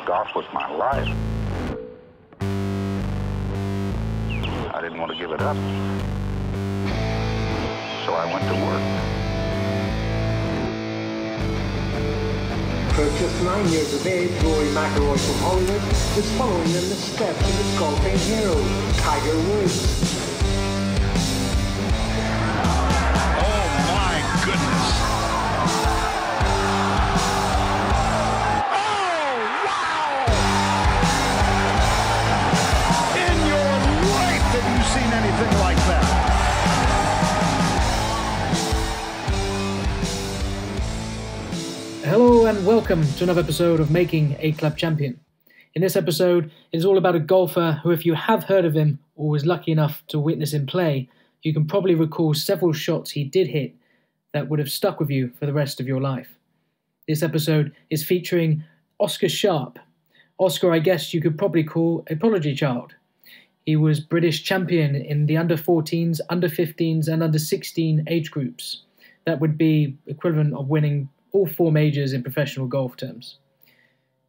Golf was my life. I didn't want to give it up. So I went to work. For just 9 years of age, Rory McIlroy from Hollywood is following in the steps of his golfing hero, Tiger Woods. Oh my goodness. Oh, wow! In your life have you seen anything like that? Hello and welcome to another episode of Making a Club Champion. In this episode, it is all about a golfer who, if you have heard of him or was lucky enough to witness him play, you can probably recall several shots he did hit that would have stuck with you for the rest of your life. This episode is featuring Oscar Sharpe. Oscar, I guess you could probably call a prodigy child. He was British champion in the under-14s, under-15s and under-16 age groups. That would be equivalent of winning all four majors in professional golf terms.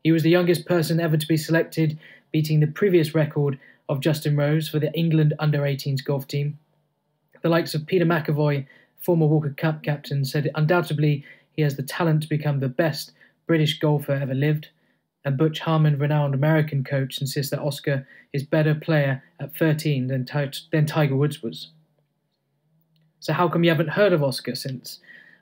He was the youngest person ever to be selected, beating the previous record of Justin Rose for the England under-18s golf team. The likes of Peter McAvoy, former Walker Cup captain, said undoubtedly he has the talent to become the best British golfer ever lived, and Butch Harmon, renowned American coach, insists that Oscar is better player at 13 than Tiger Woods was. So how come you haven't heard of Oscar since?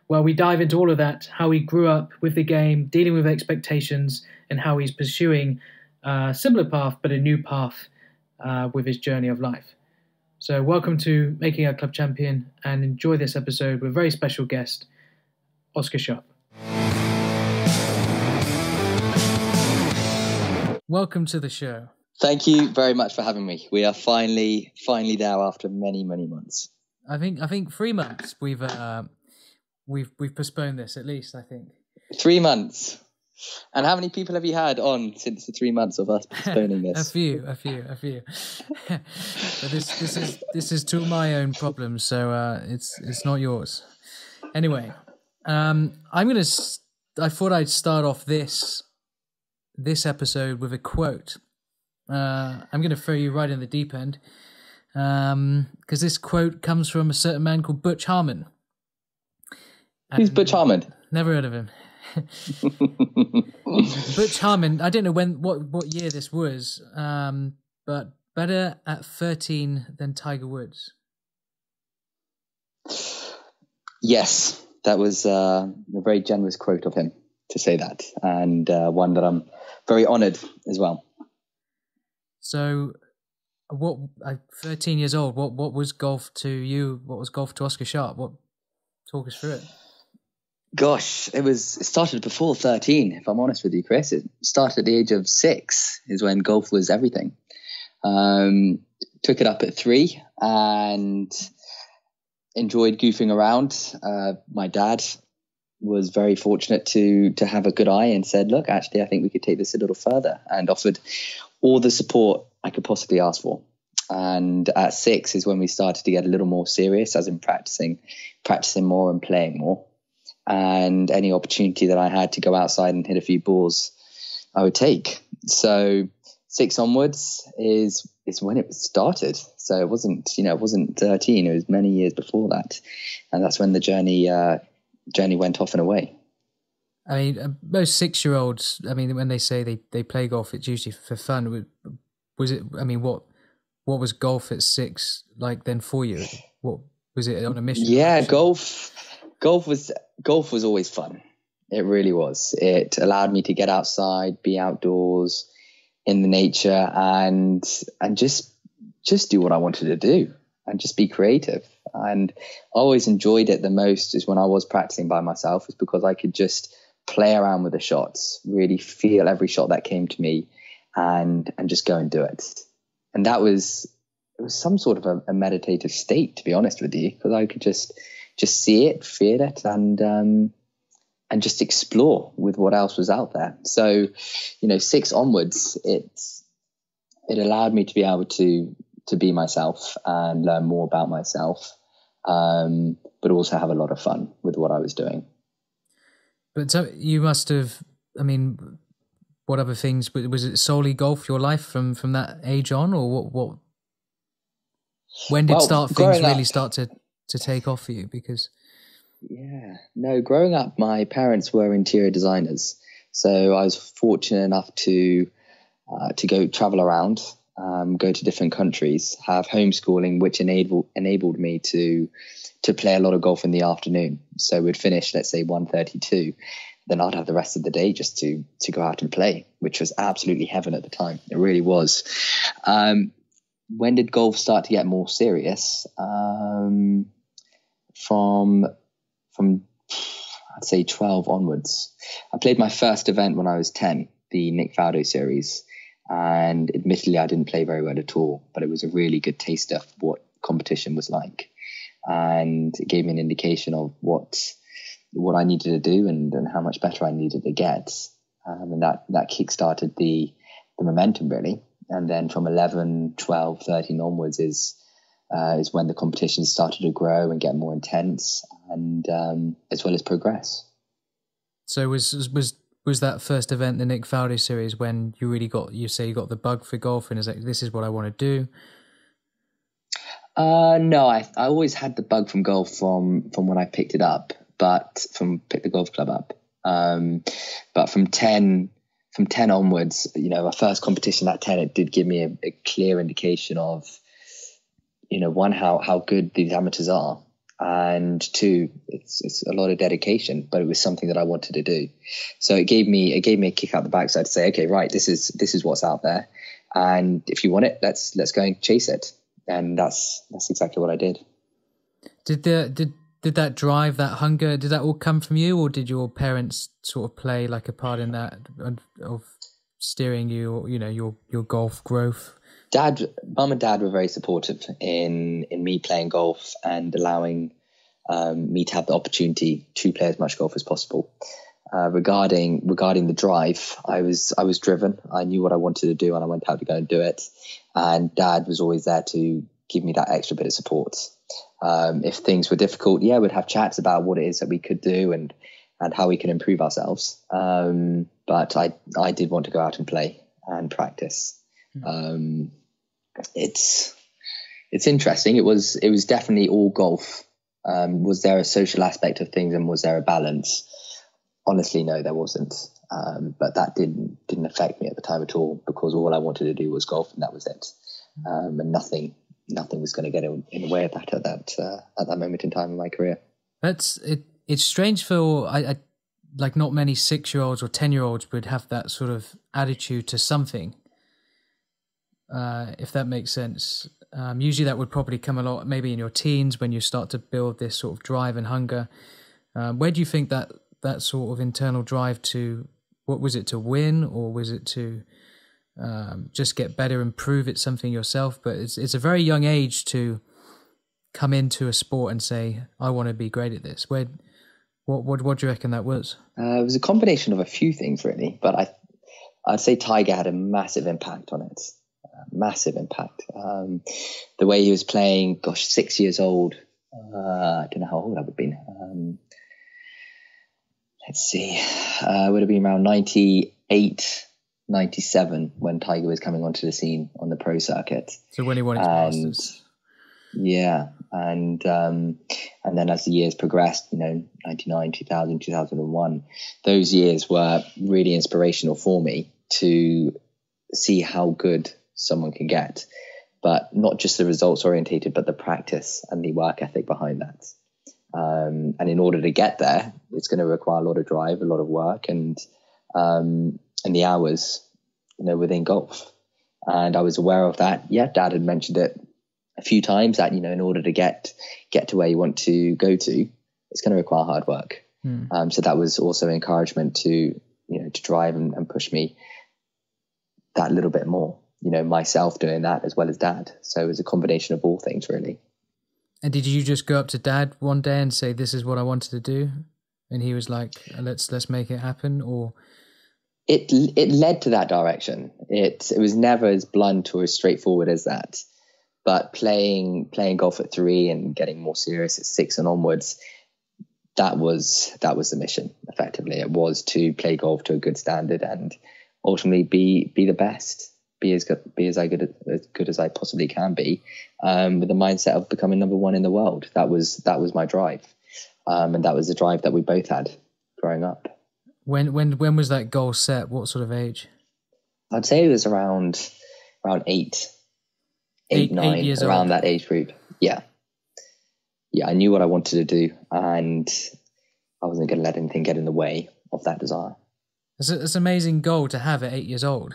Well, we dive into all of that, how he grew up with the game, dealing with expectations, and how he's pursuing a similar path, but a new path with his journey of life. So welcome to Making a Club Champion, and enjoy this episode with a very special guest, Oscar Sharpe. Welcome to the show. Thank you very much for having me. We are finally there after many months. I think 3 months we've postponed this, at least, I think. 3 months. And how many people have you had on since the 3 months of us postponing this? A few. But this is to my own problems, so it's not yours. Anyway, I thought I'd start off this episode with a quote. I'm gonna throw you right in the deep end, because this quote comes from a certain man called Butch Harmon. Who's Butch Harmon? Never heard of him. Butch Harmon, I don't know what year this was, but better at 13 than Tiger Woods. Yes, that was a very generous quote of him to say that, and one that I'm very honoured as well. So, 13 years old, what was golf to you? What was golf to Oscar Sharpe? Talk us through it. Gosh, it started before 13, if I'm honest with you, Chris. It started at the age of 6 is when golf was everything. Took it up at 3 and enjoyed goofing around. My dad was very fortunate to have a good eye and said, look, actually, I think we could take this a little further, and offered all the support I could possibly ask for. And at 6 is when we started to get a little more serious, as in practicing more and playing more. And any opportunity that I had to go outside and hit a few balls, I would take. So 6 onwards is when it started. So it wasn't 13. It was many years before that, and that's when the journey went off and away. I mean, most 6-year-olds, I mean, when they say they play golf, it's usually for fun. Was it? I mean, what was golf at 6 like then for you? What was it on a mission? Yeah, golf was always fun. It really was. It allowed me to get outside, be outdoors in the nature, and just do what I wanted to do and just be creative. And I always enjoyed it the most is when I was practicing by myself, is because I could just play around with the shots, really feel every shot that came to me, and just go and do it. And it was some sort of a meditative state, to be honest with you, because I could just see it, feel it, and just explore with what else was out there. So, 6 onwards, it allowed me to be able to be myself and learn more about myself, but also have a lot of fun with what I was doing. But so you must have, I mean, what other things? Was it solely golf your life from that age on, or what? When did things really start to take off for you? Because growing up, my parents were interior designers, so I was fortunate enough to go travel around, go to different countries, have homeschooling, which enabled me to play a lot of golf in the afternoon. So we'd finish, let's say 1:32, then I'd have the rest of the day just to go out and play, which was absolutely heaven at the time. It really was. When did golf start to get more serious? From I'd say 12 onwards. I played my first event when I was 10, the Nick Faldo series. And admittedly, I didn't play very well at all, but it was a really good taster of what competition was like. And it gave me an indication of what I needed to do and how much better I needed to get. And that kick-started the momentum, really. And then from 11, 12, 13 onwards is when the competition started to grow and get more intense, and as well as progress. So was that first event, the Nick Faldo series, when you really got the bug for golf and is like, this is what I want to do? No, I always had the bug from golf from when I picked it up, picked the golf club up. But from 10 onwards, our first competition at 10, it did give me a clear indication of, one, how good these amateurs are, and two, it's a lot of dedication, but it was something that I wanted to do. So it gave me a kick out the backside to say, okay, right, this is what's out there, and if you want it, let's go and chase it. And that's exactly what I did. Did that drive, that hunger, did that all come from you, or did your parents sort of play like a part in that of steering you, or, your golf growth? Mum and Dad were very supportive in me playing golf and allowing me to have the opportunity to play as much golf as possible. Regarding the drive, I was driven. I knew what I wanted to do, and I went out to go and do it. And Dad was always there to give me that extra bit of support. If things were difficult, we'd have chats about what it is that we could do and how we can improve ourselves. But I did want to go out and play and practice. It's interesting. It was definitely all golf. Was there a social aspect of things, and was there a balance? Honestly, no, there wasn't. But that didn't affect me at the time at all, because all I wanted to do was golf, and that was it. And nothing was going to get in the way of that at that moment in time in my career. It's strange for I like not many 6-year-olds or 10-year-olds would have that sort of attitude to something. If that makes sense. Usually that would probably come a lot maybe in your teens when you start to build this sort of drive and hunger. Where do you think that sort of internal drive to, what was it, to win, or was it to just get better and prove it's something yourself? But it's a very young age to come into a sport and say, I want to be great at this. What do you reckon that was? It was a combination of a few things, really, but I'd say Tiger had a massive impact on it. Massive impact. The way he was playing, 6 years old. I don't know how old I would have been. Let's see. Would have been around 98, 97 when Tiger was coming onto the scene on the pro circuit. So when he won his Masters. Yeah. And then as the years progressed, 99, 2000, 2001, those years were really inspirational for me to see how good someone can get, but not just the results orientated, but the practice and the work ethic behind that. And in order to get there, it's going to require a lot of drive, a lot of work, and the hours, within golf. And I was aware of that. Yeah, Dad had mentioned it a few times that, in order to get to where you want to go to, it's going to require hard work. So that was also encouragement to drive and push me that little bit more. Myself doing that as well as Dad. So it was a combination of all things, really. And did you just go up to Dad one day and say, this is what I wanted to do? And he was like, let's make it happen? Or it led to that direction. It was never as blunt or as straightforward as that. But playing golf at 3 and getting more serious at 6 and onwards, that was the mission, effectively. It was to play golf to a good standard and ultimately be the best, be as good as I possibly can be, with the mindset of becoming number one in the world. That was my drive, and that was the drive that we both had growing up. When was that goal set? What sort of age? I'd say it was around 8, 9, years around old. that age group. Yeah, I knew what I wanted to do, and I wasn't going to let anything get in the way of that desire. It's an amazing goal to have at 8 years old.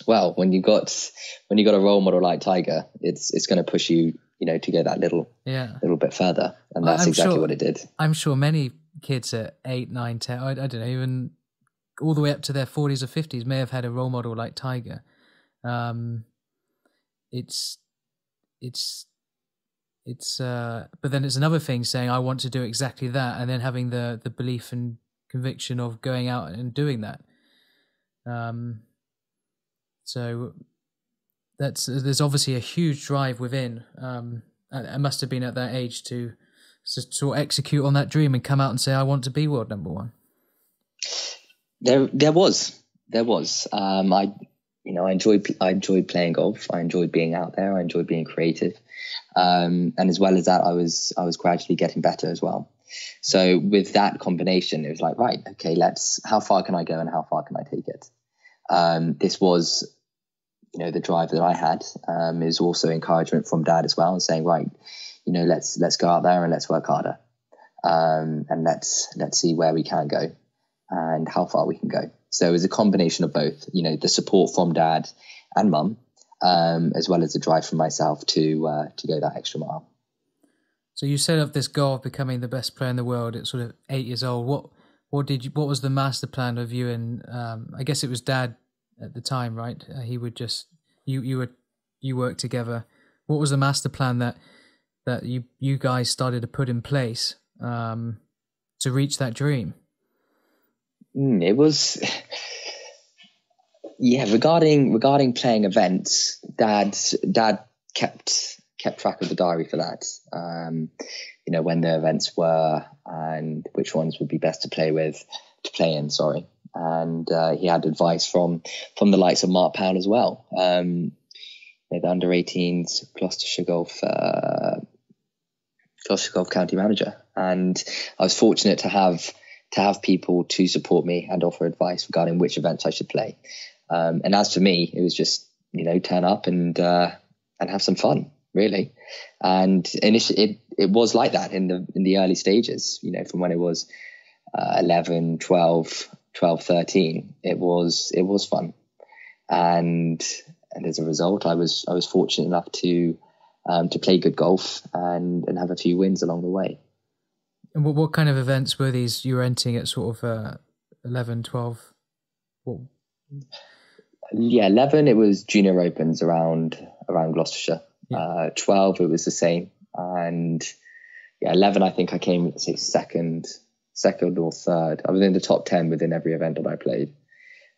Well, when you got a role model like Tiger, it's going to push you, to go that little bit further, and that's exactly what it did. I'm sure many kids at 8, 9, 10, I don't know, even all the way up to their 40s or 50s may have had a role model like Tiger. It's but then it's another thing saying I want to do exactly that, and then having the belief and conviction of going out and doing that. So there's obviously a huge drive within. It must have been at that age to sort of execute on that dream and come out and say, I want to be world number one. There was. I enjoyed playing golf. I enjoyed being out there. I enjoyed being creative. And as well as that, I was gradually getting better as well. So with that combination, it was like, right, okay, how far can I go and how far can I take it? This was, the drive that I had. Is also encouragement from Dad as well, and saying, right, let's go out there and let's work harder. And let's see where we can go and how far we can go. So it was a combination of both, the support from Dad and Mum, as well as the drive from myself to go that extra mile. So you set up this goal of becoming the best player in the world at sort of 8 years old. What was the master plan of you and I guess it was Dad at the time, right? He would just you worked together. What was the master plan that you guys started to put in place to reach that dream? It was, regarding playing events, Dad kept track of the diary for that. When the events were and which ones would be best to play in. And he had advice from the likes of Mark Pound as well. The under 18s Gloucestershire Golf County Manager, and I was fortunate to have people to support me and offer advice regarding which events I should play. And as for me, it was just turn up and have some fun, really. And initially, it was like that in the early stages. From when it was 11, 12, 13, it was fun, and as a result, I was fortunate enough to play good golf and have a few wins along the way. And what kind of events were these you were entering at sort of 11, 12? What? Yeah, 11, it was junior opens around Gloucestershire. Yeah. 12, it was the same. And 11, I think I came, let's say, second or third. I was in the top 10 within every event that I played.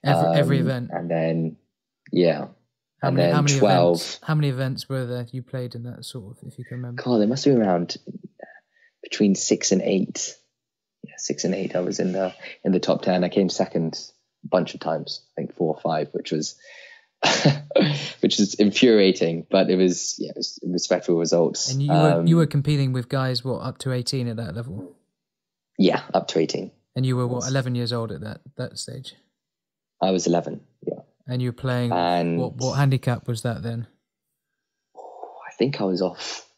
Every event? And then, yeah. How and many, then how many 12. Events, how many events were there you played in that sort of, if you can remember? God, there must have been around between 6 and 8. Yeah, 6 and 8. I was in the top 10. I came second a bunch of times, I think 4 or 5, which was infuriating, but it was respectable results. And you were competing with guys up to 18 at that level? Yeah, up to 18. And you were 11 years old at that stage? I was 11. Yeah. And you were playing. And what handicap was that then? I think I was off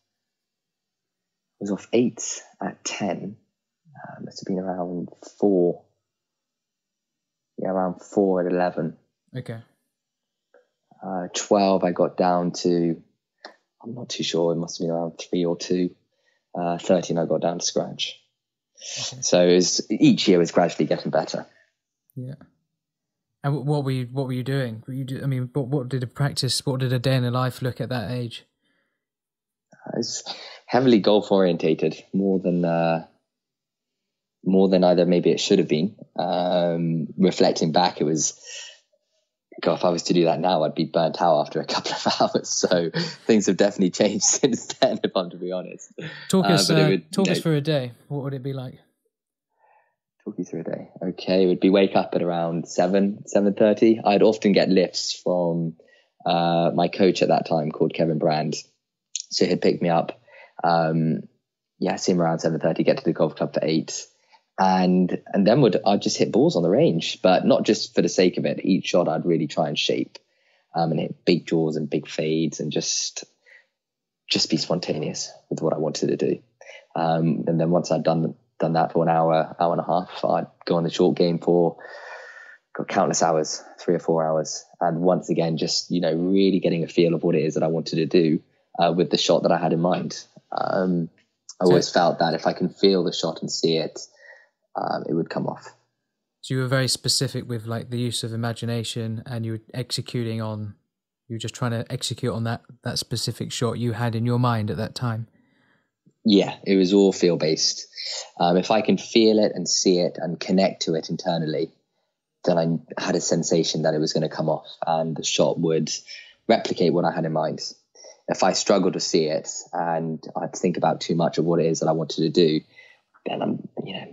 8 at 10. Must have been around 4. Yeah, around 4 at 11. Okay. 12, I got down to, I'm not too sure, it must have been around 3 or 2. 13, I got down to scratch. Okay. So each year was gradually getting better. Yeah. And what were you doing? What did a day in the life look at that age? I was heavily golf orientated, more than either maybe it should have been. Reflecting back, it was, God, if I was to do that now, I'd be burnt out after a couple of hours. So things have definitely changed since then, if I'm to be honest. Talk us through a day. What would it be like? Talk you through a day. Okay, it would be wake up at around 7:30. I'd often get lifts from my coach at that time called Kevin Brand. So he'd pick me up, see him around 7:30, get to the golf club for 8. And then I'd just hit balls on the range, but not just for the sake of it. Each shot I'd really try and shape and hit big draws and big fades and just be spontaneous with what I wanted to do. And then once I'd done that for an hour and a half, I'd go on the short game for countless hours, 3 or 4 hours. And once again, just, really getting a feel of what it is that I wanted to do with the shot that I had in mind. I always felt that if I can feel the shot and see it, it would come off. So you were very specific with like the use of imagination, and you were just trying to execute on that specific shot you had in your mind at that time. Yeah, it was all feel based. If I can feel it and see it and connect to it internally, then I had a sensation that it was going to come off and the shot would replicate what I had in mind. If I struggled to see it and I'd think about too much of what it is that I wanted to do, then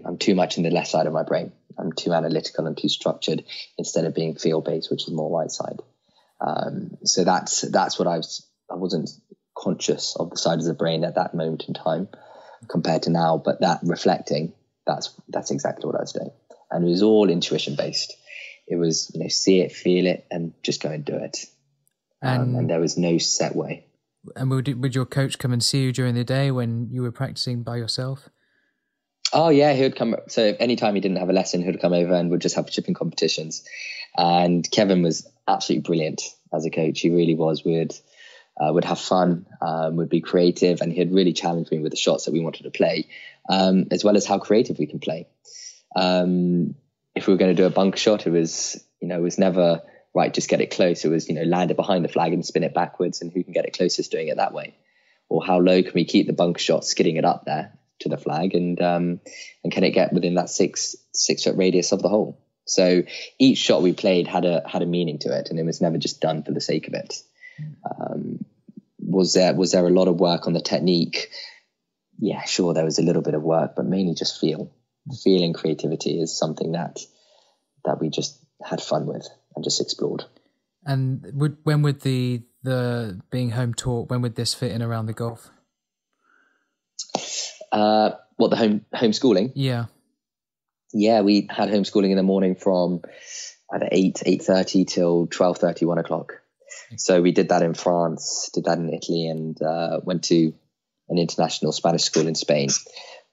I'm too much in the left side of my brain. I'm too analytical and too structured instead of being feel based, which is more right side. So that's what I wasn't conscious of the side of the brain at that moment in time compared to now, but that reflecting, that's exactly what I was doing. And it was all intuition based. It was, see it, feel it, and just go and do it. And there was no set way. And would your coach come and see you during the day when you were practicing by yourself? Oh yeah, he would come. So anytime he didn't have a lesson, he would come over and would just have chipping competitions. And Kevin was absolutely brilliant as a coach. He really was. Would have fun, would be creative, and he'd really challenge me with the shots that we wanted to play, as well as how creative we can play. If we were going to do a bunker shot, it was never right, just get it close. It was, land it behind the flag and spin it backwards, and who can get it closest doing it that way. Or how low can we keep the bunker shot, skidding it up there to the flag, and can it get within that six foot radius of the hole? So each shot we played had a meaning to it, and it was never just done for the sake of it. Was there a lot of work on the technique? Yeah, sure, there was a little bit of work, but mainly just feeling creativity is something that we just had fun with and just explored. And when would the being home taught, when would this fit in around the golf? What, the homeschooling? Yeah. Yeah, we had homeschooling in the morning from either 8:30 till 12:30, 1 o'clock. So we did that in France, did that in Italy, and went to an international Spanish school in Spain.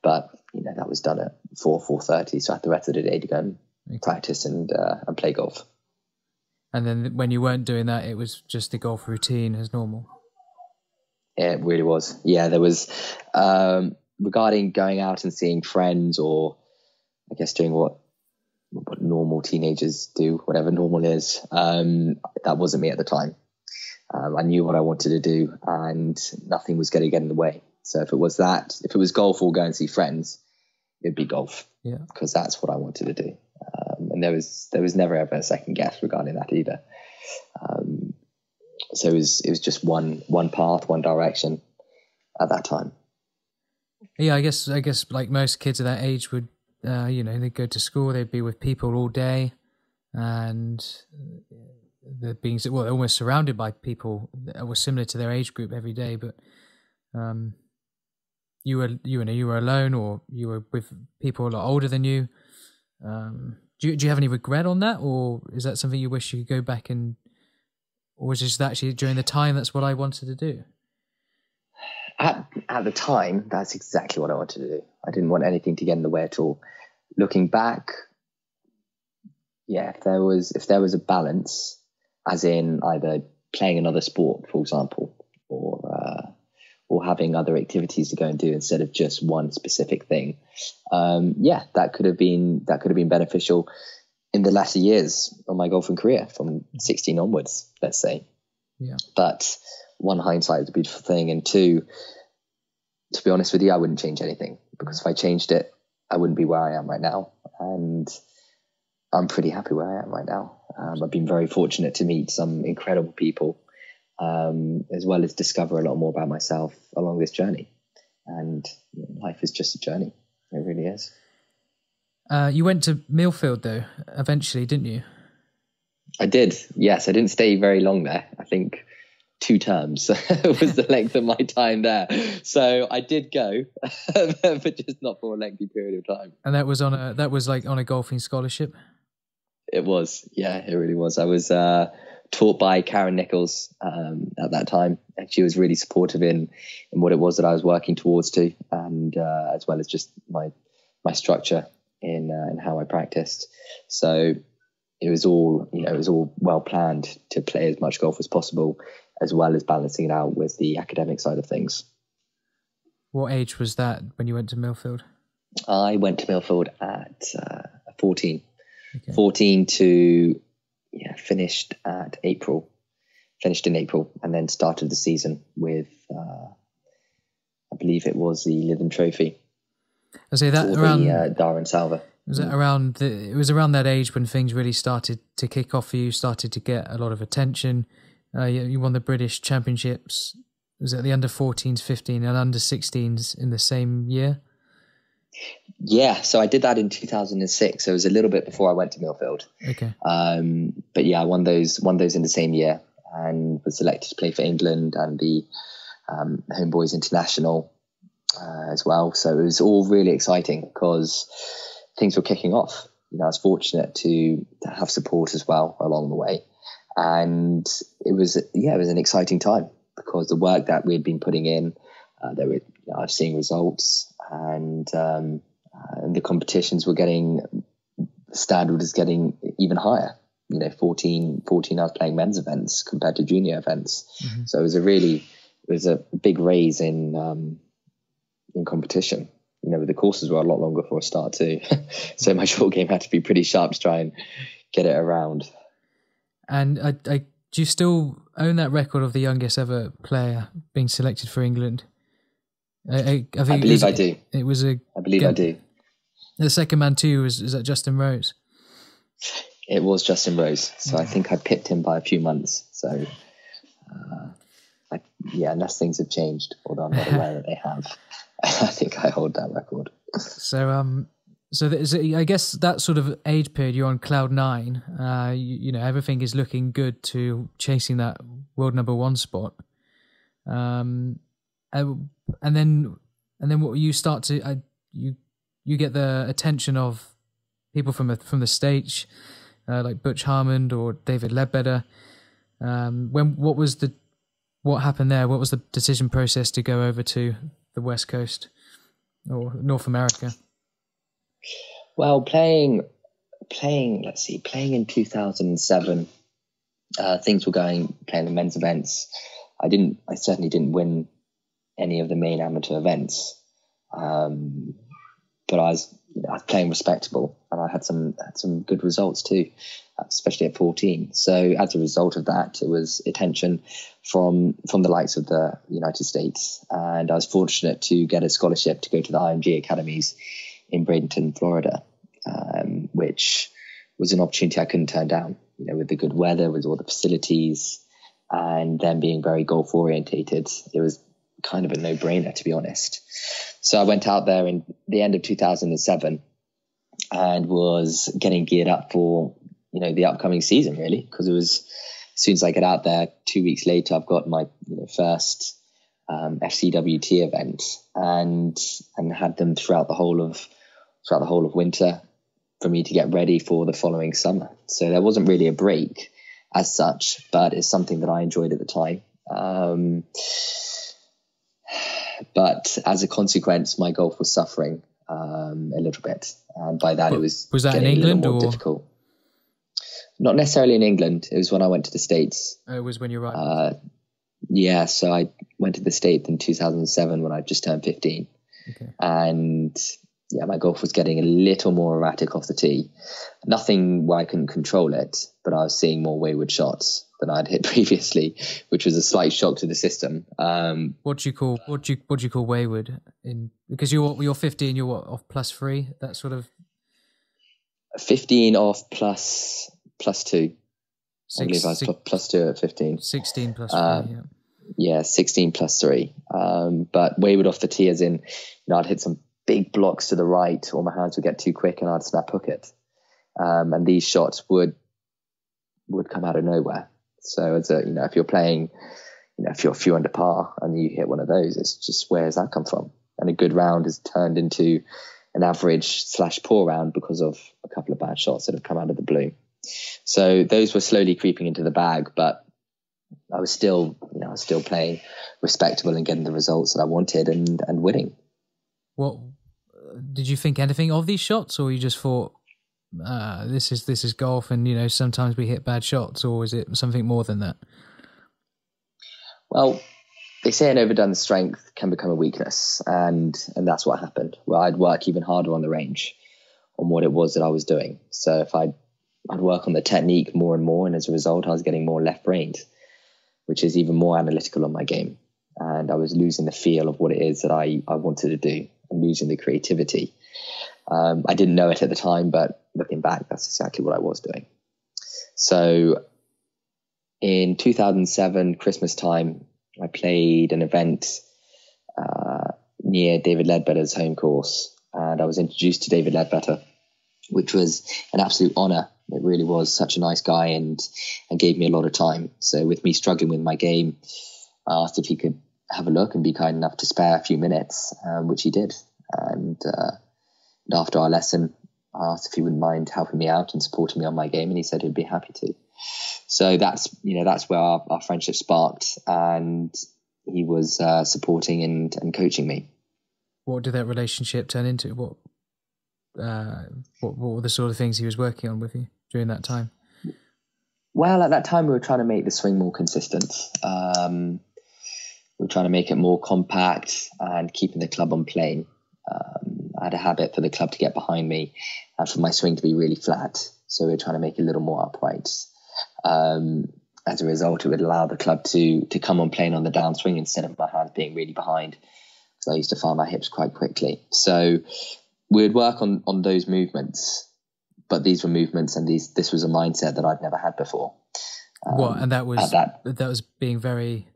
But that was done at 4:30, so I had the rest of the day to go and practice and play golf. And then when you weren't doing that, it was just the golf routine as normal. Yeah, it really was. Yeah, there was regarding going out and seeing friends, or I guess doing what normal teenagers do, whatever normal is. That wasn't me at the time. I knew what I wanted to do, and nothing was going to get in the way. So if it was golf or go and see friends, it'd be golf. Yeah, because that's what I wanted to do. And there was never ever a second guess regarding that either. So it was just one path, one direction at that time. Yeah, I guess like most kids of that age would, they'd go to school, they'd be with people all day, and they're almost surrounded by people that were similar to their age group every day. But you were alone, or you were with people a lot older than you. Do you have any regret on that, or is that something you wish you could go back and, or was it just actually during the time that's what I wanted to do? At the time, that's exactly what I wanted to do. I didn't want anything to get in the way at all. Looking back, yeah, if there was a balance, as in either playing another sport, for example, or having other activities to go and do instead of just one specific thing, that could have been beneficial in the latter years of my golfing career, from 16 onwards, let's say. Yeah. But one, hindsight is a beautiful thing, and two, to be honest with you, I wouldn't change anything, because if I changed it, I wouldn't be where I am right now. And I'm pretty happy where I am right now. I've been very fortunate to meet some incredible people, as well as discover a lot more about myself along this journey. And life is just a journey. It really is. You went to Millfield though, eventually, didn't you? I did. Yes, I didn't stay very long there. I think 2 terms was the length of my time there. So I did go, but just not for a lengthy period of time. And that was on a golfing scholarship? It was. Yeah, it really was. I was taught by Karen Nichols at that time, and she was really supportive in what it was that I was working towards to, and as well as just my structure in how I practiced. So it was all well planned to play as much golf as possible, as well as balancing it out with the academic side of things. What age was that when you went to Millfield? I went to Millfield at 14. Okay. 14 to, finished in April, and then started the season with, I believe it was the Lytham Trophy. I say that around the Darren Salver. Was it around it was around that age when things really started to kick off for you, started to get a lot of attention. You won the British Championships. Was it the under 14s, 15 and under 16s in the same year? Yeah, so I did that in 2006. So it was a little bit before I went to Millfield. Okay. But yeah, I won those in the same year and was selected to play for England and the Homeboys International as well. So it was all really exciting because things were kicking off. I was fortunate to have support as well along the way. And it was an exciting time because the work that we had been putting in, I was seeing results, and the competitions were the standard was getting even higher. 14 I was playing men's events compared to junior events. Mm-hmm. So it was a big raise in competition. The courses were a lot longer for a start too. So my short game had to be pretty sharp to try and get it around. And do you still own that record of the youngest ever player being selected for England? I believe I do. I believe I do. The second man too is that Justin Rose? It was Justin Rose. So I think I pipped him by a few months. So unless things have changed, although I'm not aware that they have, I think I hold that record. So I guess that sort of age period, you're on cloud 9. Everything is looking good to chasing that world number 1 spot. And then what you start to you get the attention of people from the States, like Butch Harmon or David Ledbetter. What happened there? What was the decision process to go over to the West Coast or North America? Well, playing in 2007, things were playing the men's events. I certainly didn't win any of the main amateur events. But I was playing respectable, and I had some good results too, especially at 14. So as a result of that, it was attention from the likes of the United States, and I was fortunate to get a scholarship to go to the IMG academies in Bradenton, Florida, which was an opportunity I couldn't turn down. With the good weather, with all the facilities, and them being very golf orientated, it was kind of a no-brainer, to be honest. So I went out there in the end of 2007 and was getting geared up for, the upcoming season, really, because it was, as soon as I get out there, 2 weeks later, I've got my first FCWT event and had them throughout the whole of winter for me to get ready for the following summer. So there wasn't really a break as such, but it's something that I enjoyed at the time. But as a consequence, my golf was suffering a little bit, and by that it was that in England or difficult. Not necessarily in England. It was when I went to the States. It was when you arrived. Yeah, so I went to the States in 2007 when I just turned 15, and my golf was getting a little more erratic off the tee. Nothing where I couldn't control it, but I was seeing more wayward shots than I'd hit previously, which was a slight shock to the system. What do you call wayward? Because you're 15, you're what, off +3, that sort of 15 off plus 2. I believe I was plus 2 at 15. 16 plus 3, yeah, 16 plus 3. But wayward off the tee as in, I'd hit some big blocks to the right, or my hands would get too quick and I'd snap hook it. And these shots would come out of nowhere. So it's if you're playing, if you're a few under par and you hit one of those, it's just, where does that come from? And a good round has turned into an average / poor round because of a couple of bad shots that have come out of the blue. So those were slowly creeping into the bag, but I was still playing respectable and getting the results that I wanted and winning. What did you think anything of these shots, or you just thought this is golf, and sometimes we hit bad shots, or is it something more than that? Well, they say an overdone strength can become a weakness, and that's what happened. Well, I'd work even harder on the range on what it was that I was doing. So if I'd work on the technique more and more, and as a result, I was getting more left-brained, which is even more analytical on my game. And I was losing the feel of what it is that I wanted to do, and losing the creativity. I didn't know it at the time, but looking back, that's exactly what I was doing. So in 2007, Christmas time, I played an event near David Ledbetter's home course, and I was introduced to David Ledbetter, which was an absolute honor. It really was such a nice guy, and gave me a lot of time. So with me struggling with my game, I asked if he could have a look and be kind enough to spare a few minutes, which he did. And after our lesson, I asked if he wouldn't mind helping me out and supporting me on my game, and he said he'd be happy to. So that's where our friendship sparked, and he was supporting and coaching me. What did that relationship turn into? What were the sort of things he was working on with you during that time? Well, at that time, we were trying to make the swing more consistent. We were trying to make it more compact and keeping the club on plane. I had a habit for the club to get behind me and for my swing to be really flat. So we were trying to make it a little more upright. As a result, it would allow the club to come on plane on the downswing instead of my hands being really behind, because I used to fire my hips quite quickly. So we'd work on those movements, but these were movements, and this was a mindset that I'd never had before. And that was being very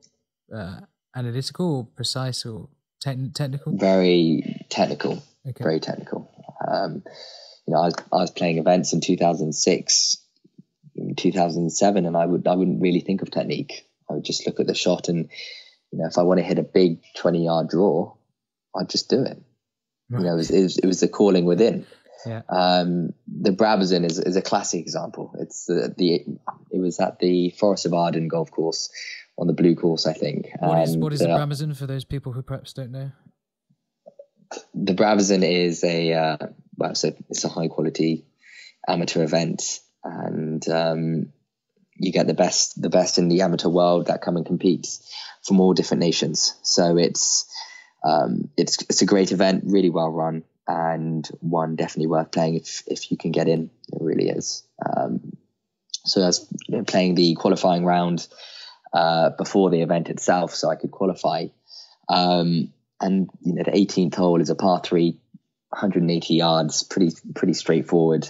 analytical or precise or technical? Very technical. Okay. Very technical. I was playing events in 2006, 2007, and I wouldn't really think of technique. I would just look at the shot, and if I want to hit a big 20-yard draw, I'd just do it. Right. It was the calling within. Yeah. The Brabazon is a classic example. It was at the Forest of Arden golf course on the blue course, I think. What is the Brabazon for those people who perhaps don't know? The Brabazon is it's a high quality amateur event, and you get the best in the amateur world that come and compete from all different nations. So it's a great event, really well run, and one definitely worth playing if you can get in. It really is. So I was playing the qualifying round before the event itself, so I could qualify. And the 18th hole is a par 3, 180 yards, pretty straightforward.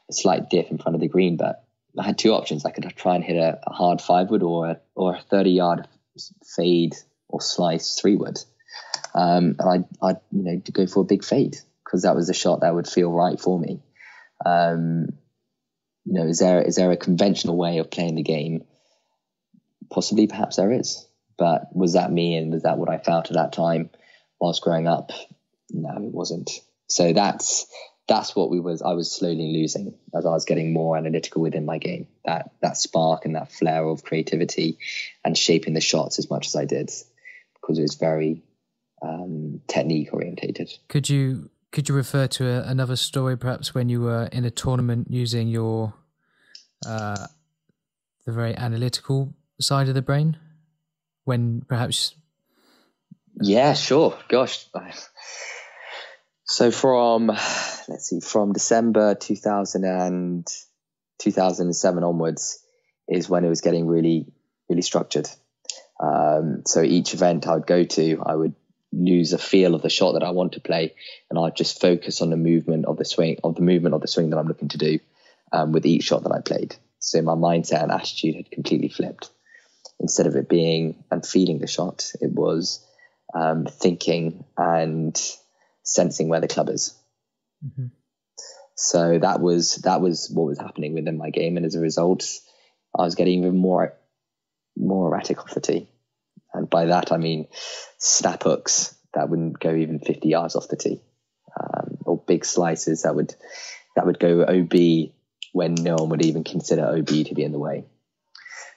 A slight dip in front of the green, but I had two options. I could try and hit a hard 5-wood or a 30-yard fade or slice 3-wood. And I'd go for a big fade, because that was the shot that would feel right for me. Is there a conventional way of playing the game? Possibly, perhaps there is. But was that me, and was that what I felt at that time whilst growing up? No, it wasn't. So that's what I was slowly losing as I was getting more analytical within my game. That spark and that flair of creativity and shaping the shots as much as I did, because it was very technique orientated. Could you refer to another story, perhaps, when you were in a tournament using your the very analytical side of the brain? When perhaps... Yeah, sure. Gosh. So from December 2007 onwards is when it was getting really, really structured. So each event I would go to, I would lose a feel of the shot that I want to play, and I'd just focus on the movement of the swing that I'm looking to do with each shot that I played. So my mindset and attitude had completely flipped. Instead of it being and feeling the shot, it was thinking and sensing where the club is. Mm-hmm. So that was what was happening within my game, and as a result, I was getting even more erratic off the tee, and by that I mean snap hooks that wouldn't go even 50 yards off the tee, or big slices that would go OB when no one would even consider OB to be in the way.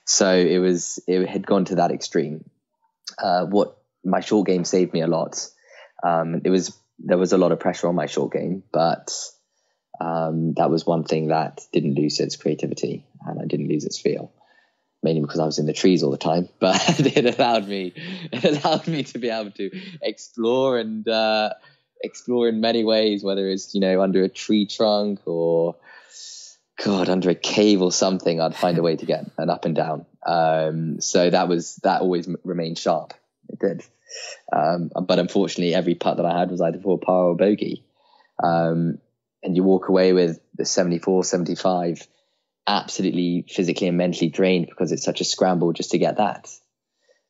So it had gone to that extreme. What my short game saved me a lot. There was a lot of pressure on my short game, but that was one thing that didn't lose its creativity, and I didn't lose its feel, mainly because I was in the trees all the time. But it allowed me to be able to explore in many ways, whether it's under a tree trunk or under a cave or something. I'd find a way to get an up and down. So that always remained sharp. It did. But unfortunately, every putt that I had was either for par or bogey. And you walk away with the 74, 75, absolutely physically and mentally drained, because it's such a scramble just to get that.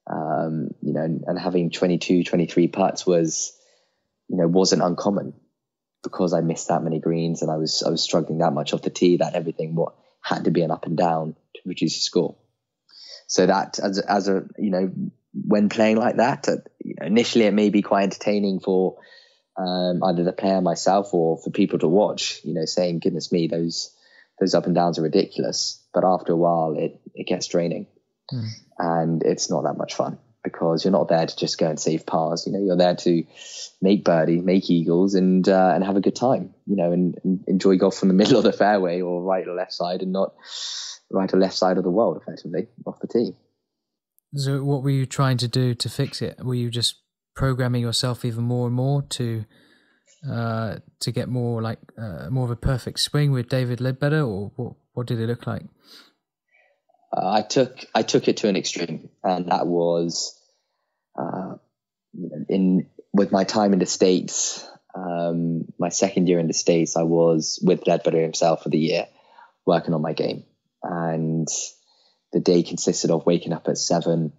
And having 22, 23 putts wasn't uncommon, because I missed that many greens and I was struggling that much off the tee that everything had to be an up and down to produce a score. So that when playing like that, initially it may be quite entertaining for either the player, myself, or for people to watch, saying, goodness me, those up and downs are ridiculous. But after a while, it gets draining. And it's not that much fun, because you're not there to just go and save pars. You're there to make birdies, make eagles, and have a good time, and enjoy golf from the middle of the fairway, or right or left side, and not right or left side of the world, effectively, off the tee. So what were you trying to do to fix it? Were you just programming yourself even more and more to get more more of a perfect swing with David Ledbetter, or what did it look like? I took it to an extreme, and that was with my time in the States. My second year in the States, I was with Ledbetter himself for the year, working on my game, and the day consisted of waking up at 7,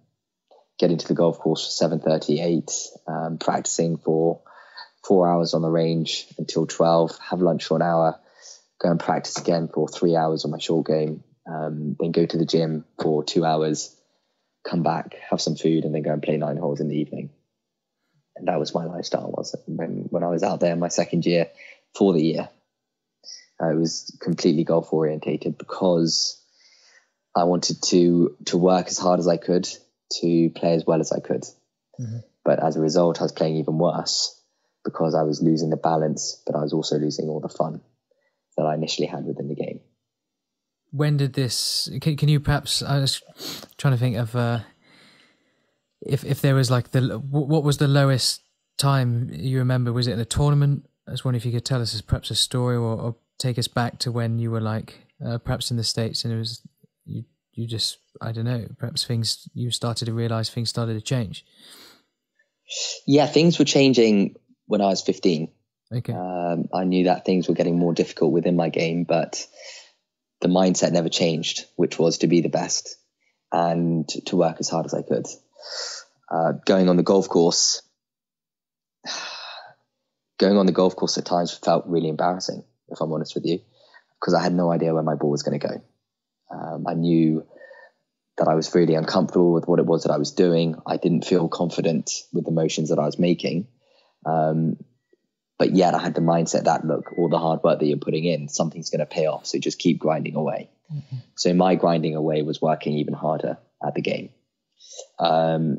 getting to the golf course for 7:38, practicing for 4 hours on the range until 12, have lunch for an hour, go and practice again for 3 hours on my short game, then go to the gym for 2 hours, come back, have some food, and then go and play 9 holes in the evening. And that was my lifestyle. When I was out there in my second year for the year, I was completely golf orientated, because I wanted to work as hard as I could to play as well as I could. Mm-hmm. But as a result, I was playing even worse, because I was losing the balance, but I was also losing all the fun that I initially had within the game. When did this? Can you perhaps? I was trying to think of if there was what was the lowest time you remember? Was it in a tournament? I was wondering if you could tell us perhaps a story, or take us back to when you were perhaps in the States, and it was you just, I don't know, perhaps you started to realize things started to change. Yeah, things were changing when I was 15. Okay. I knew that things were getting more difficult within my game, but the mindset never changed, which was to be the best and to work as hard as I could. Going on the golf course at times felt really embarrassing, if I'm honest with you, because I had no idea where my ball was going to go. I knew that I was really uncomfortable with what it was that I was doing. I didn't feel confident with the motions that I was making. But yet I had the mindset that, look, all the hard work that you're putting in, something's going to pay off. So just keep grinding away. Mm-hmm. So my grinding away was working even harder at the game. So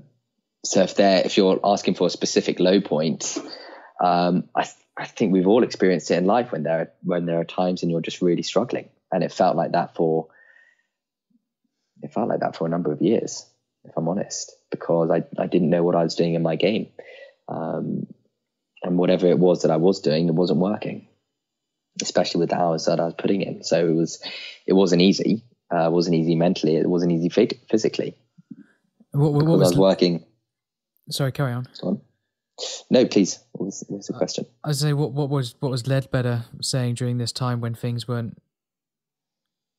if you're asking for a specific low point, I think we've all experienced it in life when there are times when you're just really struggling. And it felt like that for a number of years, if I'm honest, because I didn't know what I was doing in my game. And whatever it was that I was doing, it wasn't working, especially with the hours that I was putting in. So it wasn't easy. It wasn't easy mentally. It wasn't easy physically. What was I was working. Sorry, carry on. Go on. No, please. What was the question? I was saying, what was Ledbetter saying during this time when things weren't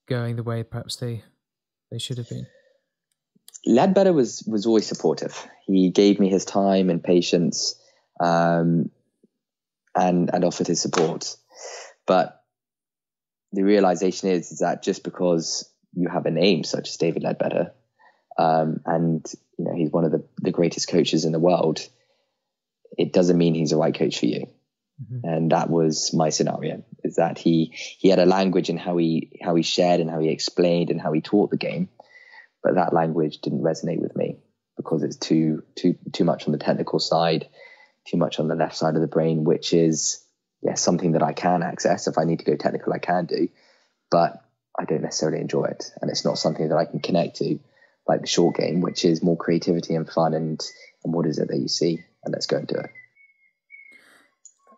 going the way perhaps they should have been? Ledbetter was always supportive. He gave me his time and patience. and offered his support. But the realization is that just because you have a name such as David Ledbetter, and he's one of the greatest coaches in the world, it doesn't mean he's the right coach for you. Mm-hmm. And that was my scenario, is that he had a language in how he shared and how he explained and how he taught the game, but that language didn't resonate with me because it's too much on the technical side, too much on the left side of the brain, which is something that I can access. If I need to go technical, I can do, but I don't necessarily enjoy it, and it's not something that I can connect to like the short game, which is more creativity and fun and what is it that you see, and let's go and do it.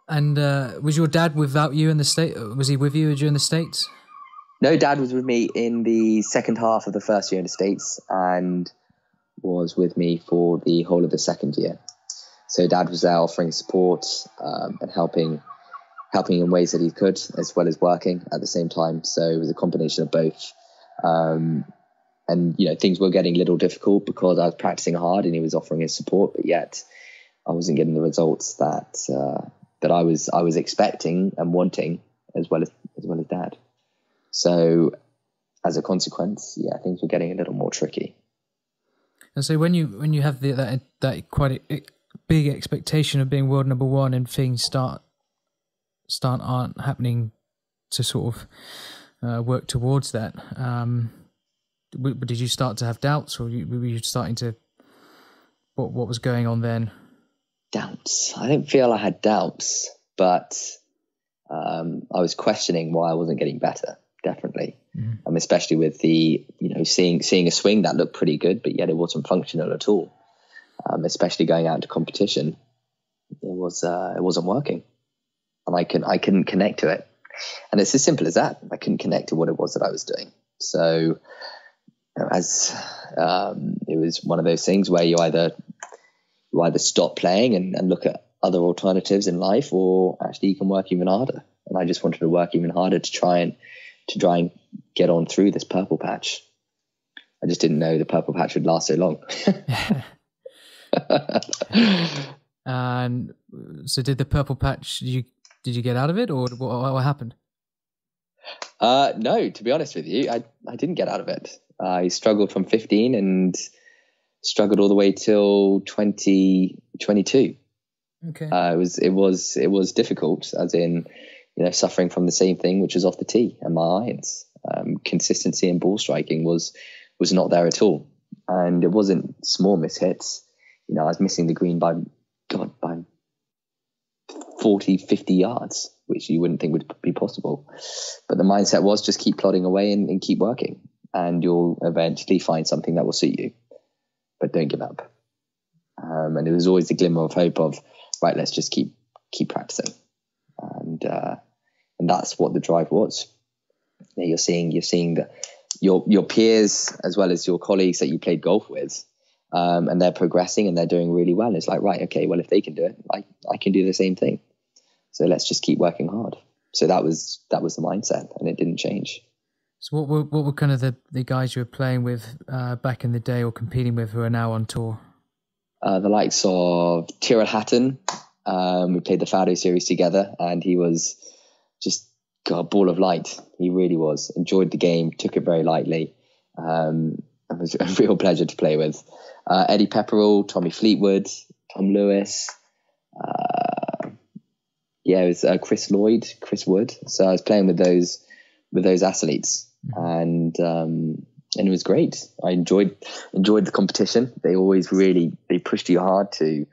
And was your dad without you in the States? Was he with you during the States? No, Dad was with me in the second half of the first year in the States and was with me for the whole of the second year. So Dad was there offering support and helping in ways that he could, as well as working at the same time. So it was a combination of both. And things were getting a little difficult because I was practicing hard and he was offering his support, but yet I wasn't getting the results that I was expecting and wanting, as well as Dad. So as a consequence, things were getting a little more tricky. And so when you have that quite a big expectation of being world number one and things aren't happening to sort of work towards that, did you start to have doubts, or were you starting to what was going on then? Doubts. I don't feel I had doubts, but I was questioning why I wasn't getting better. Definitely, especially with the seeing a swing that looked pretty good, but yet it wasn't functional at all. Especially going out into competition, it wasn't working, and I couldn't connect to it. And it's as simple as that. I couldn't connect to what it was that I was doing. So it was one of those things where you either stop playing and look at other alternatives in life, or actually you can work even harder. And I just wanted to work even harder to try and get on through this purple patch. I just didn't know the purple patch would last so long. And so did the purple patch, did you get out of it, or what happened? No, to be honest with you, I didn't get out of it. I struggled from 15 and struggled all the way till 2022. Okay. It was difficult, as in, suffering from the same thing, which was off the tee and my irons. Consistency in ball striking was not there at all, and it wasn't small mishits. I was missing the green by 40, 50 yards, which you wouldn't think would be possible. But the mindset was just keep plodding away and keep working, and you'll eventually find something that will suit you. But don't give up. And it was always the glimmer of hope of, right, let's just keep practicing. And that's what the drive was. You're seeing that your peers, as well as your colleagues that you played golf with, and they're progressing and they're doing really well. It's like, right, okay, well, if they can do it, I can do the same thing. So let's just keep working hard. So that was the mindset, and it didn't change. So what were kind of the guys you were playing with back in the day, or competing with, who are now on tour? The likes of Tyrrell Hatton. We played the Fado series together, and he was just a ball of light. He really was. Enjoyed the game, took it very lightly. It was a real pleasure to play with. Eddie Pepperell, Tommy Fleetwood, Tom Lewis. It was Chris Wood. So I was playing with those athletes, and it was great. I enjoyed the competition. They always they pushed you hard to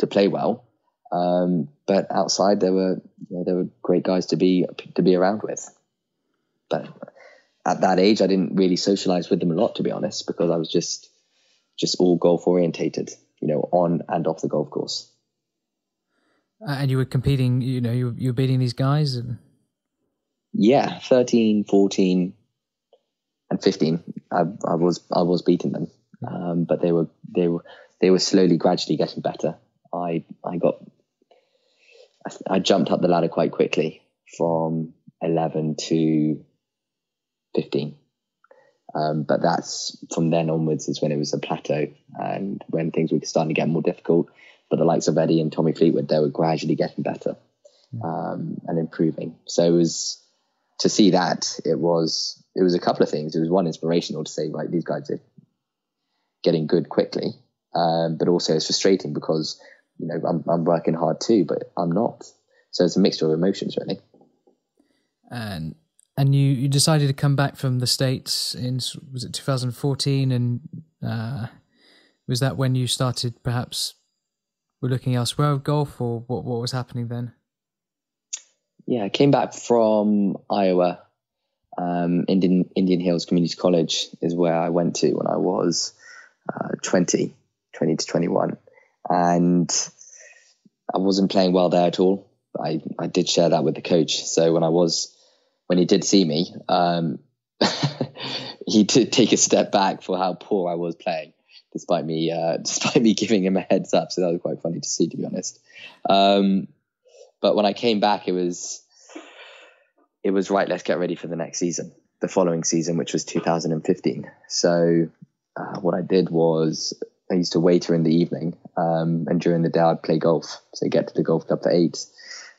play well. But outside there were great guys to be around with. But at that age, I didn't really socialize with them a lot, to be honest, because I was just all golf orientated, on and off the golf course. And you were competing, you were beating these guys? Yeah, 13, 14, and 15. I was beating them, but they were slowly, gradually getting better. I jumped up the ladder quite quickly from 11 to 15. But that's from then onwards is when it was a plateau, and when things were starting to get more difficult. But the likes of Eddie and Tommy Fleetwood, they were gradually getting better. and improving. So it was to see that it was a couple of things. It was one, inspirational to say, right, these guys are getting good quickly, but also it's frustrating because I'm working hard too, but I'm not. So it's a mixture of emotions, really. And you decided to come back from the States in, was it 2014? And was that when you started perhaps were looking elsewhere with golf, or what was happening then? Yeah, I came back from Iowa. Indian Hills Community College is where I went to when I was 20 to 21. And I wasn't playing well there at all. I did share that with the coach. So when he did see me, he did take a step back for how poor I was playing, despite me giving him a heads up. So that was quite funny to see, to be honest. But when I came back, it was right. Let's get ready for the next season, the following season, which was 2015. So what I did was I used to waiter in the evening, and during the day I'd play golf. So get to the golf club for 8,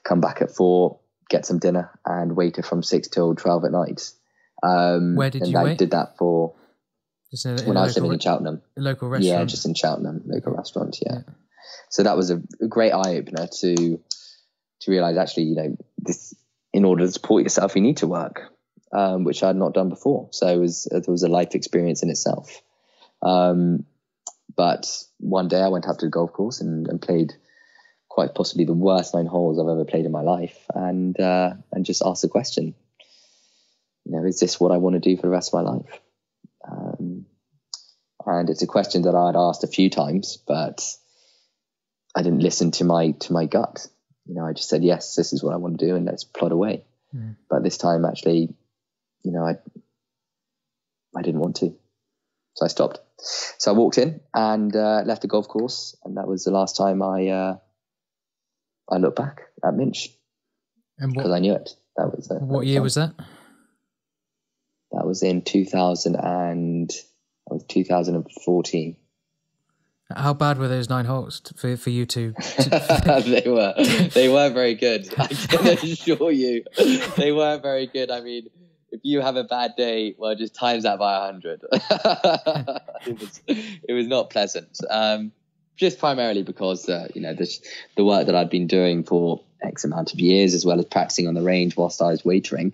come back at 4, get some dinner, and waiter from 6 till 12 at night. Where did you wait? I did that for when I was living in Cheltenham. A local restaurant? Yeah, just in Cheltenham, local restaurant, yeah. So that was a great eye-opener to realise, actually, this, in order to support yourself, you need to work, which I had not done before. So it was a life experience in itself. But one day I went up to the golf course and played quite possibly the worst 9 holes I've ever played in my life, and just asked the question, is this what I want to do for the rest of my life? And it's a question that I had asked a few times, but I didn't listen to my gut. I just said, yes, this is what I want to do, and let's plod away. But this time, actually, I didn't want to. So I stopped. So I walked in and left the golf course, and that was the last time I looked back at Minch, because I knew it. That was what year was that? That was in 2014. How bad were those 9 holes for you to They weren't very good. I can assure you, they weren't very good. I mean, if you have a bad day, well, just times that by 100. It was not pleasant. Just primarily because the work that I'd been doing for X amount of years, as well as practicing on the range whilst I was waitering,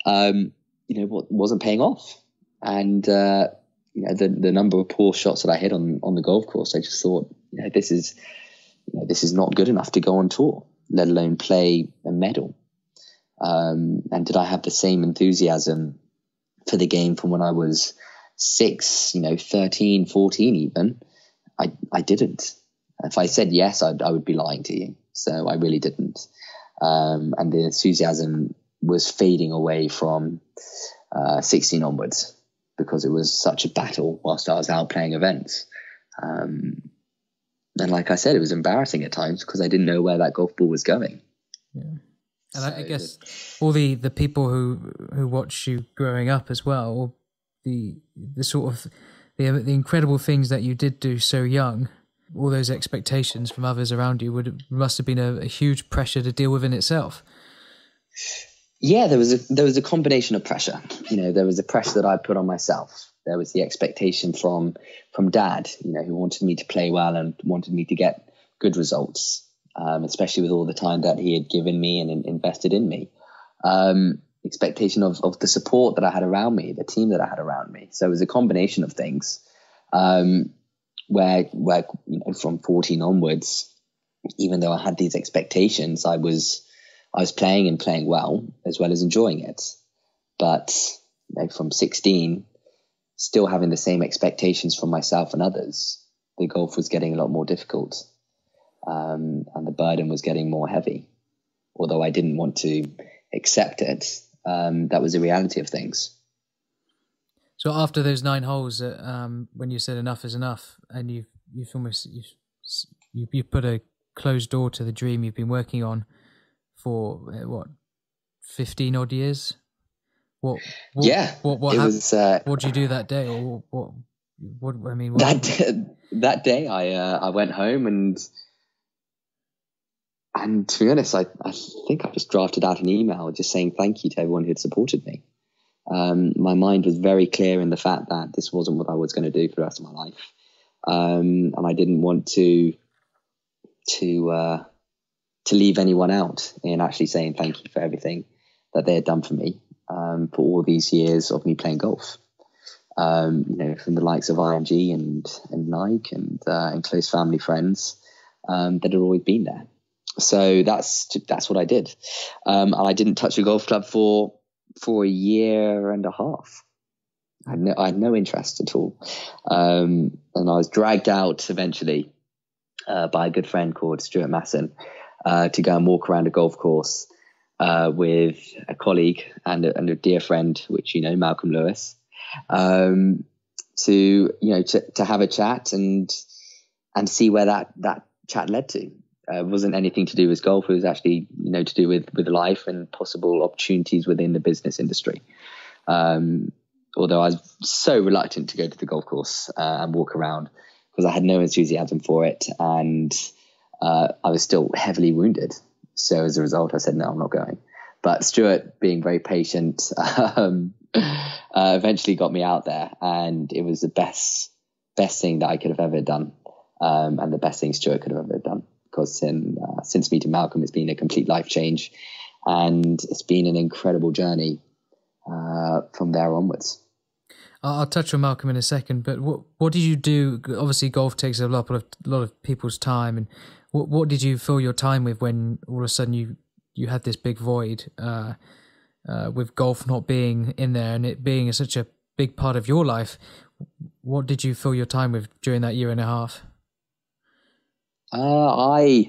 wasn't paying off. And the number of poor shots that I hit on the golf course, I just thought, this is not good enough to go on tour, let alone play a medal. And did I have the same enthusiasm for the game from when I was 6, 13, 14 even? I didn't. If I said yes, I would be lying to you. So I really didn't. And the enthusiasm was fading away from 16 onwards, because it was such a battle whilst I was out playing events. And like I said, it was embarrassing at times because I didn't know where that golf ball was going. Yeah. And I guess all the people who watch you growing up as well, or the sort of the incredible things that you did do so young, all those expectations from others around you must have been a huge pressure to deal with in itself. Yeah, there was a combination of pressure. There was a pressure that I put on myself. There was the expectation from Dad, who wanted me to play well and wanted me to get good results, especially with all the time that he had given me and invested in me. Expectation of the support that I had around me, the team that I had around me. So it was a combination of things, where from 14 onwards, even though I had these expectations, I was playing and playing well, as well as enjoying it. But from 16, still having the same expectations from myself and others, the golf was getting a lot more difficult, and the burden was getting more heavy. Although I didn't want to accept it, that was the reality of things. So after those 9 holes, when you said enough is enough, and you've almost you put a closed door to the dream you've been working on for 15 odd years. What did you do that day, or what I mean? That day, I went home and And to be honest, I think I just drafted out an email just saying thank you to everyone who'd supported me. My mind was very clear in the fact that this wasn't what I was going to do for the rest of my life. And I didn't want to leave anyone out in actually saying thank you for everything that they had done for me, for all these years of me playing golf. From the likes of IMG and Nike and close family friends that had always been there. So that's what I did. And I didn't touch a golf club for a year and a half. I had no interest at all. And I was dragged out eventually by a good friend called Stuart Masson to go and walk around a golf course with a colleague and a dear friend, which Malcolm Lewis, to have a chat and see where that chat led to. It wasn't anything to do with golf. It was actually, to do with life and possible opportunities within the business industry. Although I was so reluctant to go to the golf course and walk around because I had no enthusiasm for it. And I was still heavily wounded. So as a result, I said, no, I'm not going. But Stuart, being very patient, eventually got me out there. And it was the best thing that I could have ever done. And the best thing Stuart could have ever done. Because since meeting Malcolm, it's been a complete life change, and it's been an incredible journey from there onwards. I'll touch on Malcolm in a second, but what did you do? Obviously, golf takes a lot of people's time, and what did you fill your time with when all of a sudden you had this big void with golf not being in there and it being such a big part of your life? What did you fill your time with during that year and a half? What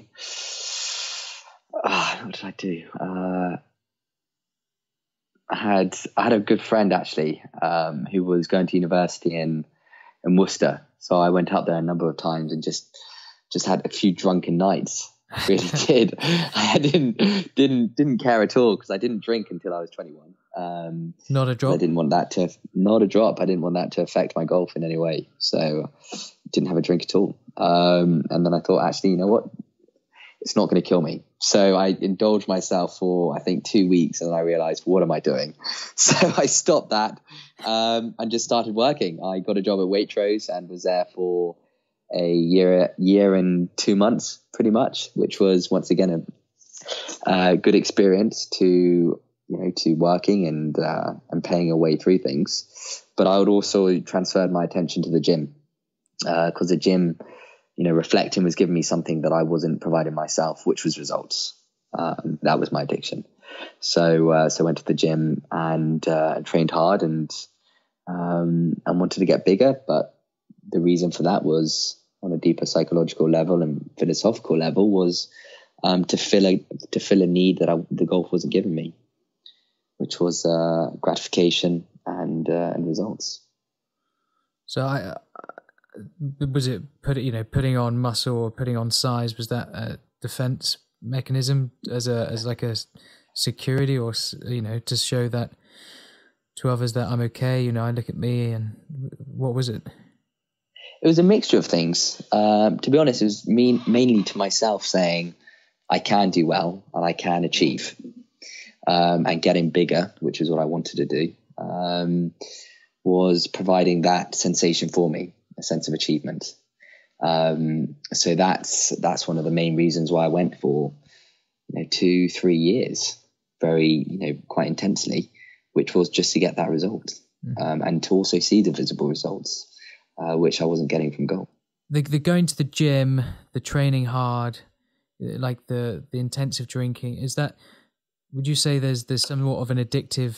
did I do? I had a good friend actually, who was going to university in Worcester. So I went up there a number of times and just had a few drunken nights. Really did. I didn't care at all because I didn't drink until I was 21. Not a drop. I didn't want that not a drop. I didn't want that to affect my golf in any way. So didn't have a drink at all. And then I thought, actually, you know what? It's not going to kill me. So I indulged myself for, I think, 2 weeks, and I realized, what am I doing? So I stopped that and just started working. I got a job at Waitrose and was there for a year and 2 months, pretty much, which was once again a good experience to working and paying your way through things. But I would also transferred my attention to the gym because the gym, reflecting was giving me something that I wasn't providing myself, which was results. That was my addiction. So I went to the gym and trained hard and wanted to get bigger. But the reason for that was on a deeper psychological level and philosophical level was to fill a need that the golf wasn't giving me, which was gratification and results. So was it putting on muscle or putting on size? Was that a defense mechanism as like a security, or to show that to others that I'm okay? I look at me, and what was it? It was a mixture of things. To be honest, it was mainly to myself saying I can do well and I can achieve, and getting bigger, which is what I wanted to do, was providing that sensation for me. A sense of achievement. So that's one of the main reasons why I went for 2-3 years, very quite intensely, which was just to get that result, and to also see the visible results, which I wasn't getting from golf. The going to the gym, the training hard, like the intensive drinking, is that? Would you say there's somewhat of an addictive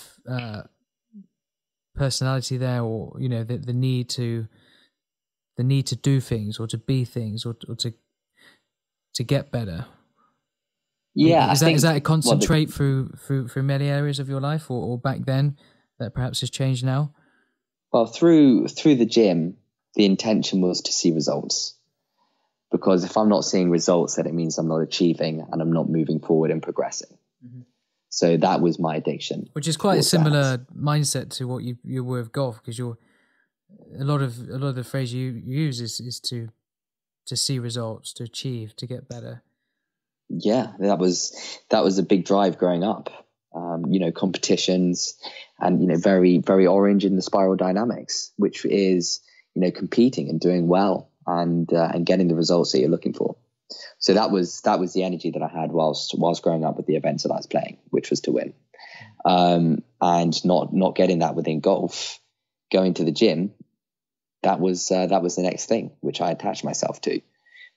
personality there, or the need to do things or to be things or to get better? Yeah, is that a constant trait through many areas of your life, or back then that perhaps has changed now? Well, through the gym, the intention was to see results, because if I'm not seeing results, then it means I'm not achieving and I'm not moving forward and progressing. Mm-hmm. So that was my addiction, which is quite a similar mindset to what you were with golf, because you're. A lot of the phrase you use is to see results, to achieve, to get better. yeah, that was a big drive growing up. Competitions and, very, very orange in the spiral dynamics, which is, competing and doing well and getting the results that you're looking for. So that was the energy that I had whilst growing up with the events that I was playing, which was to win. And not getting that within golf, going to the gym, that was the next thing, which I attached myself to,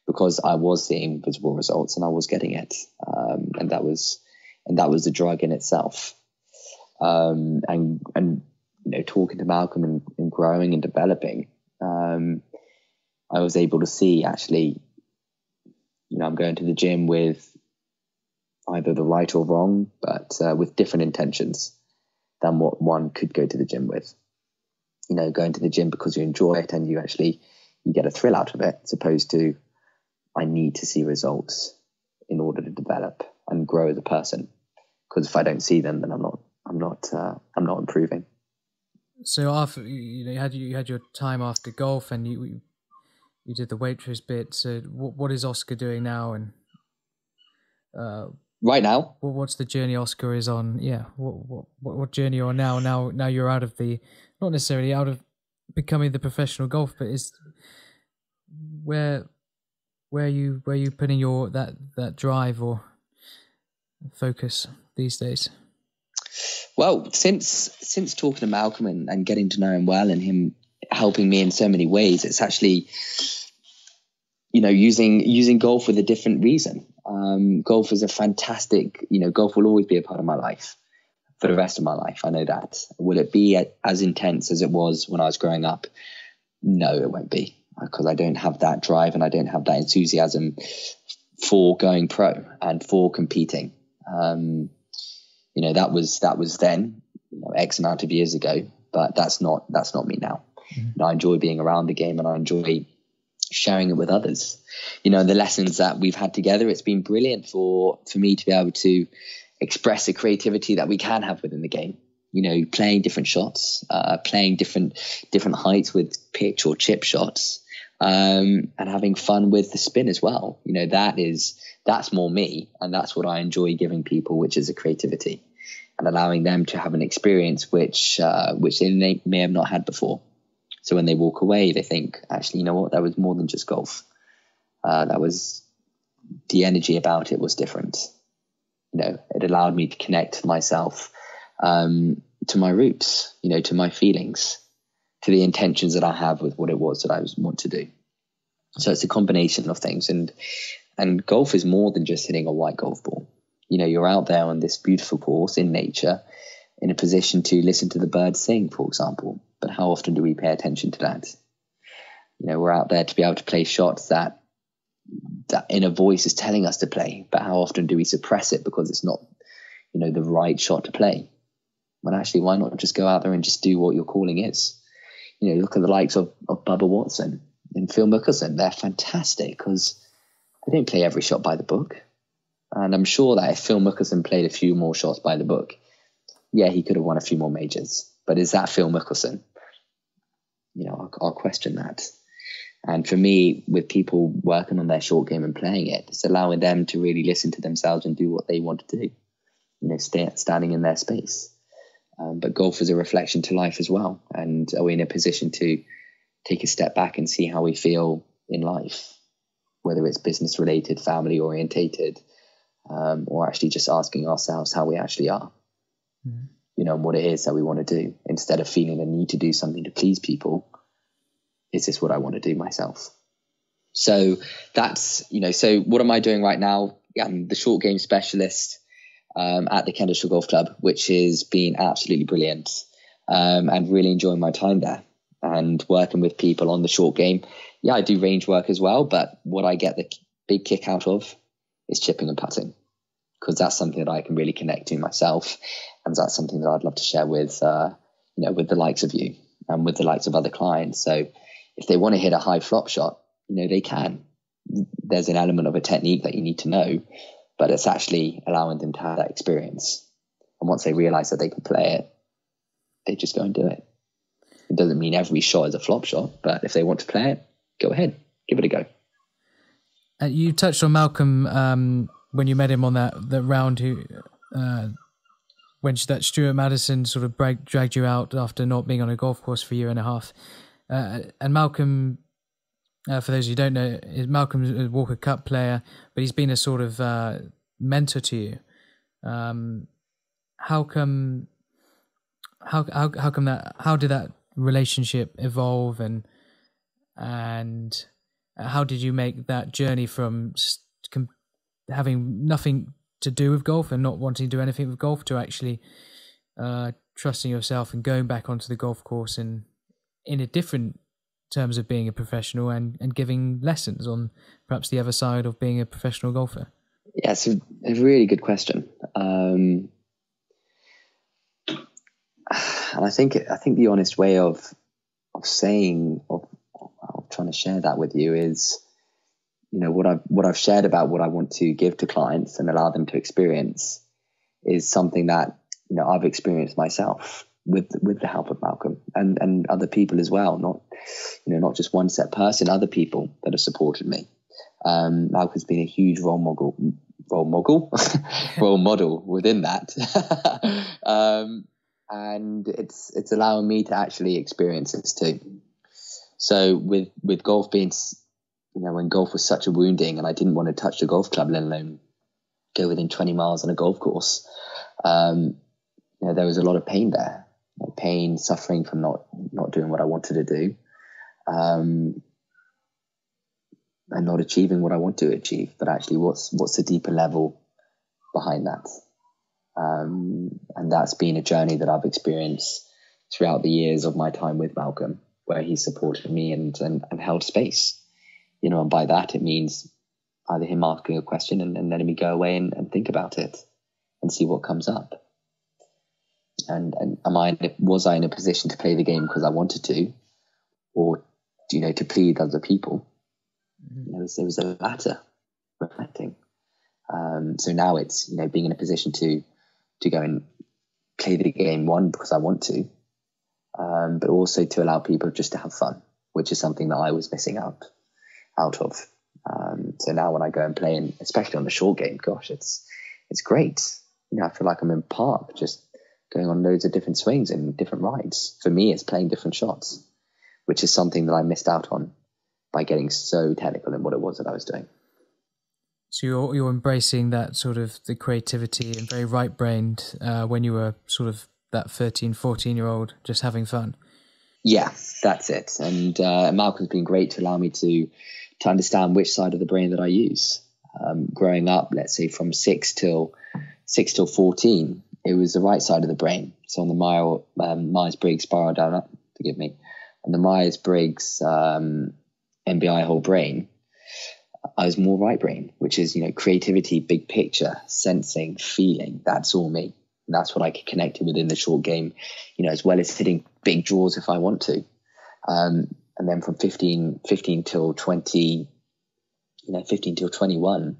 because I was seeing visible results and I was getting it. And that was the drug in itself. And talking to Malcolm and growing and developing, I was able to see, actually, I'm going to the gym with either the right or wrong, but with different intentions than what one could go to the gym with. Going to the gym because you enjoy it and you get a thrill out of it, as opposed to, I need to see results in order to develop and grow as a person. Because if I don't see them, then I'm not improving. So after you had your time after golf, and you did the waitress bit. So what is Oscar doing now? And right now, what's the journey Oscar is on? Yeah, what journey you're on now? Now you're out of not necessarily out of becoming the professional golf, but is where are you putting your that drive or focus these days? Well, since talking to Malcolm and getting to know him well, and him helping me in so many ways, it's actually, using golf with a different reason. Golf is a fantastic, golf will always be a part of my life for the rest of my life. I know that. Will it be as intense as it was when I was growing up? No, it won't be, because I don't have that drive and I don't have that enthusiasm for going pro and for competing. That was then, X amount of years ago, but that's not me now. Mm-hmm. I enjoy being around the game and I enjoy sharing it with others. The lessons that we've had together, it's been brilliant for me to be able to express the creativity that we can have within the game. Playing different shots, playing different heights with pitch or chip shots, and having fun with the spin as well. That's more me, and that's what I enjoy giving people, which is a creativity, and allowing them to have an experience which they may have not had before. So when they walk away, they think, actually, that was more than just golf. That was, the energy about it was different. It allowed me to connect myself to my roots, to my feelings, to the intentions that I have with what it was that I want to do. So it's a combination of things, and golf is more than just hitting a white golf ball. You're out there on this beautiful course in nature, in a position to listen to the birds sing, for example. But how often do we pay attention to that? We're out there to be able to play shots that inner voice is telling us to play, but how often do we suppress it because it's not, the right shot to play? When actually, why not just go out there and just do what your calling is? Look at the likes of Bubba Watson and Phil Mickelson. They're fantastic because they don't play every shot by the book. And I'm sure that if Phil Mickelson played a few more shots by the book, yeah, he could have won a few more majors. But is that Phil Mickelson? I'll question that. And for me, with people working on their short game and playing it, it's allowing them to really listen to themselves and do what they want to do, standing in their space. But golf is a reflection to life as well. And are we in a position to take a step back and see how we feel in life, whether it's business related, family orientated, or actually just asking ourselves how we actually are, and what it is that we want to do, instead of feeling a need to do something to please people. Is this what I want to do myself? So that's, so what am I doing right now? I'm the short game specialist at the Kendallshire Golf Club, which has been absolutely brilliant, and really enjoying my time there and working with people on the short game. Yeah, I do range work as well, but what I get the big kick out of is chipping and putting, because that's something that I can really connect to myself, and that's something that I'd love to share with with the likes of you and with the likes of other clients. So if they want to hit a high flop shot, they can. There's an element of a technique that you need to know, but it's actually allowing them to have that experience. And once they realize that they can play it, they just go and do it. It doesn't mean every shot is a flop shot, but if they want to play it, go ahead, give it a go. You touched on Malcolm when you met him on that round, when that Stuart Madison sort of dragged you out after not being on a golf course for a year and a half. And Malcolm, for those who don't know, Malcolm's a Walker Cup player, but he's been a sort of mentor to you. How did that relationship evolve, and how did you make that journey from having nothing to do with golf and not wanting to do anything with golf to actually trusting yourself and going back onto the golf course and in a different terms of being a professional and giving lessons on perhaps the other side of being a professional golfer? Yeah, it's a really good question. And I think the honest way of trying to share that with you is, what I've shared about what I want to give to clients and allow them to experience is something that, I've experienced myself with the help of Malcolm and other people as well. Not just one set person, other people that have supported me. Malcolm's been a huge role model within that. And it's allowing me to actually experience this too. So with golf being, when golf was such a wounding and I didn't want to touch the golf club, let alone go within 20 miles on a golf course, there was a lot of pain there. Pain, suffering from not doing what I wanted to do, and not achieving what I want to achieve. But actually, what's the deeper level behind that? And that's been a journey that I've experienced throughout the years of my time with Malcolm, where he supported me and held space. And by that it means either him asking a question and letting me go away and think about it and see what comes up. And was I in a position to play the game because I wanted to, or to please other people? It was the latter, reflecting. So now it's being in a position to go and play the game, one, because I want to, but also to allow people just to have fun, which is something that I was missing out of. So now when I go and play, and especially on the short game, gosh, it's great. I feel like I'm in park, just going on loads of different swings and different rides. For me, it's playing different shots, which is something that I missed out on by getting so technical in what it was that I was doing. So you're embracing that sort of the creativity and very right-brained when you were sort of that 13, 14-year-old just having fun. Yeah, that's it. And Malcolm's been great to allow me to understand which side of the brain that I use. Growing up, let's say from 6 till 14, it was the right side of the brain. So on the Myers-Briggs spiral diagram, on the Myers-Briggs MBI whole brain, I was more right brain, which is, creativity, big picture, sensing, feeling. That's all me. And that's what I could connect to within the short game, as well as hitting big draws if I want to. And then from 15 till 20, 15 till 21,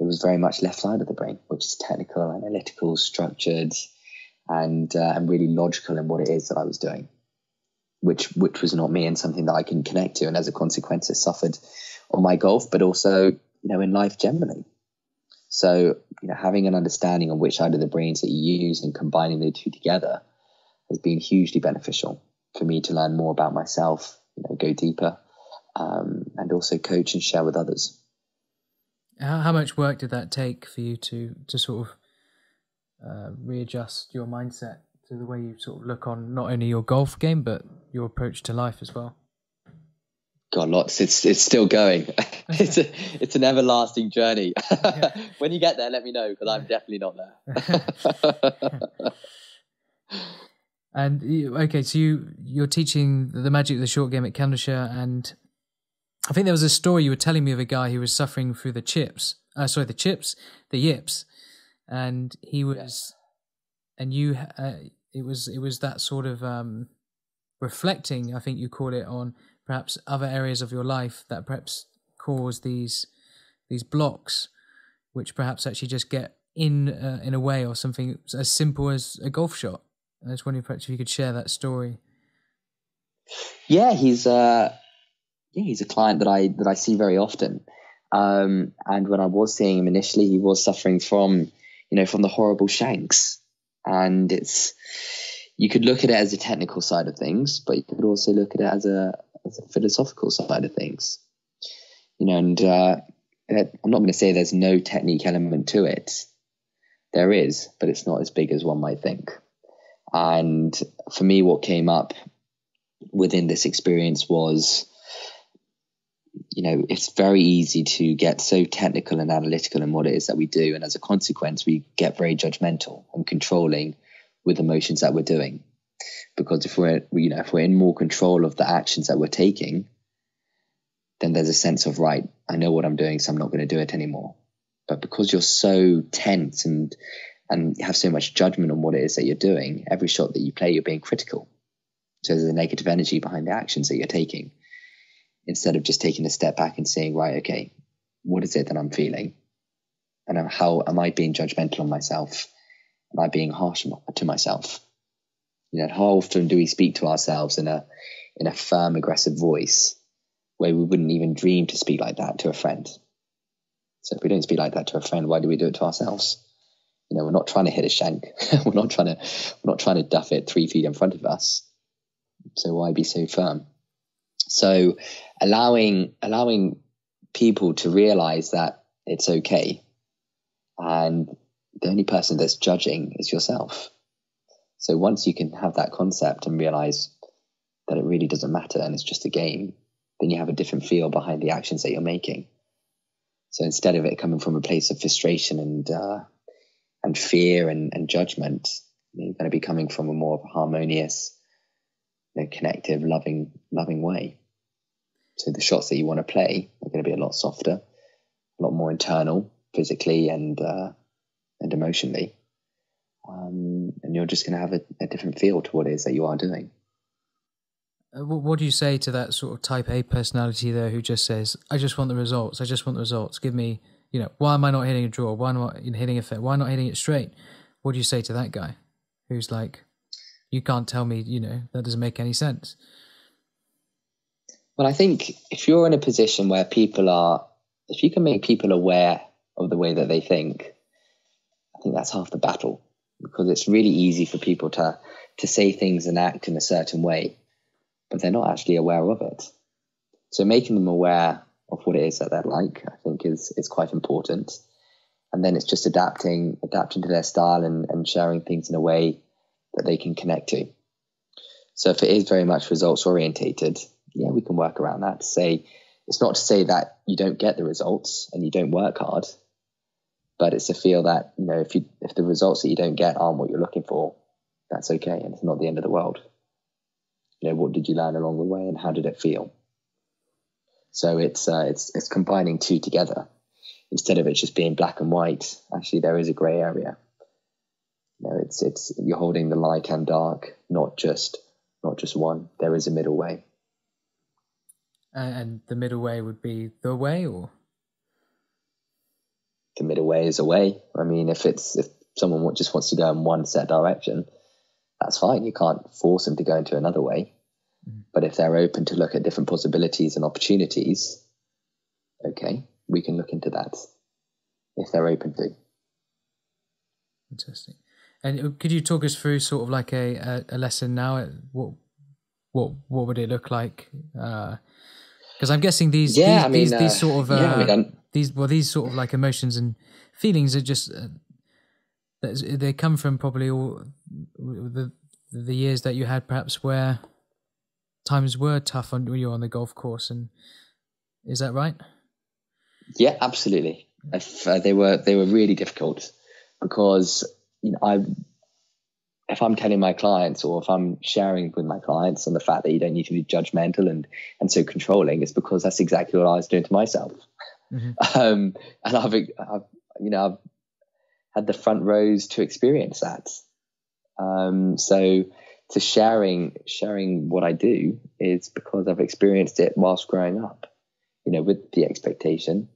it was very much left side of the brain, which is technical, analytical, structured, and really logical in what it is that I was doing, which was not me and something that I can connect to. And as a consequence, it suffered on my golf, but also, in life generally. So, having an understanding of which side of the brains that you use and combining the two together has been hugely beneficial for me to learn more about myself, go deeper, and also coach and share with others. How much work did that take for you to sort of readjust your mindset to the way you sort of look on not only your golf game, but your approach to life as well? God, lots. It's still going. It's an everlasting journey. Yeah. When you get there, let me know, because I'm definitely not there. And so you're teaching the magic of the short game at Candleshire, and I think there was a story you were telling me of a guy who was suffering through the yips, and he was, and you, it was that sort of reflecting, I think you call it, on perhaps other areas of your life that perhaps cause these blocks, which perhaps actually just get in a way, or something as simple as a golf shot. I was wondering perhaps if you could share that story. Yeah, he's a client that I see very often. And when I was seeing him initially, he was suffering from the horrible shanks. And you could look at it as a technical side of things, but you could also look at it as a philosophical side of things. And I'm not going to say there's no technique element to it. There is, but it's not as big as one might think. And for me, what came up within this experience was, it's very easy to get so technical and analytical in what it is that we do. And as a consequence, we get very judgmental and controlling with the motions that we're doing. Because if we're in more control of the actions that we're taking, then there's a sense of, right, I know what I'm doing, so I'm not going to do it anymore. But because you're so tense and have so much judgment on what it is that you're doing, every shot that you play, you're being critical. So there's a negative energy behind the actions that you're taking, instead of just taking a step back and saying, right, okay, what is it that I'm feeling? And how am I being judgmental on myself? Am I being harsh to myself? How often do we speak to ourselves in a firm, aggressive voice where we wouldn't even dream to speak like that to a friend? So if we don't speak like that to a friend, why do we do it to ourselves? We're not trying to hit a shank. we're not trying to duff it 3 feet in front of us. So why be so firm? So allowing people to realize that it's okay, and the only person that's judging is yourself. So once you can have that concept and realize that it really doesn't matter and it's just a game, then you have a different feel behind the actions that you're making. So instead of it coming from a place of frustration and fear and judgment, you're going to be coming from a more harmonious, connective, loving way. So the shots that you want to play are going to be a lot softer, a lot more internal, physically and emotionally. And you're just going to have a different feel to what it is that you are doing. What do you say to that sort of type A personality there who just says, I just want the results. I just want the results. Give me, why am I not hitting a draw? Why am I hitting a fair? Why not hitting it straight? What do you say to that guy who's like, you can't tell me, that doesn't make any sense? Well, I think if you're in a position where if you can make people aware of the way that they think, I think that's half the battle, because it's really easy for people to say things and act in a certain way, but they're not actually aware of it. So making them aware of what it is that they're like, I think is quite important. And then it's just adapting to their style and sharing things in a way that they can connect to. So if it is very much results orientated, yeah, we can work around that. It's not to say that you don't get the results and you don't work hard, but it's to feel that, if the results that you don't get aren't what you're looking for, that's okay. And it's not the end of the world. What did you learn along the way and how did it feel? So it's combining two together instead of it just being black and white. Actually, there is a gray area. It's you're holding the light and dark, not just one. There is a middle way. And the middle way would be the way, or? The middle way is a way. I mean, if someone just wants to go in one set direction, that's fine. You can't force them to go into another way. Mm-hmm. But if they're open to look at different possibilities and opportunities, okay, we can look into that if they're open to. Interesting. And could you talk us through sort of like a lesson now? What would it look like? Because I'm guessing these sort of these sort of like emotions and feelings are just they come from probably all the years that you had, perhaps, where times were tough when you were on the golf course. And is that right? Yeah, absolutely. They were really difficult, because if I'm telling my clients, or if I'm sharing with my clients on the fact that you don't need to be judgmental and so controlling, it's because that's exactly what I was doing to myself. Mm-hmm. And I've had the front rows to experience that. So to sharing what I do is because I've experienced it whilst growing up, with the expectation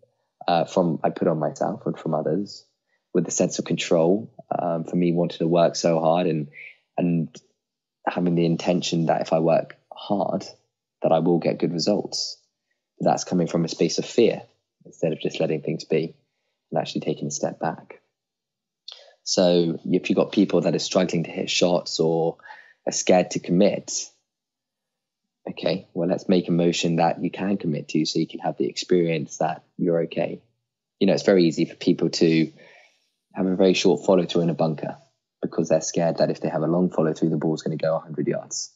I put on myself and from others, with the sense of control, for me wanting to work so hard and having the intention that if I work hard, that I will get good results. But that's coming from a space of fear, instead of just letting things be and actually taking a step back. So if you've got people that are struggling to hit shots or are scared to commit, okay, well, let's make a motion that you can commit to so you can have the experience that you're okay. You know, it's very easy for people to have a very short follow through in a bunker because they're scared that if they have a long follow through, the ball's going to go 100 yards.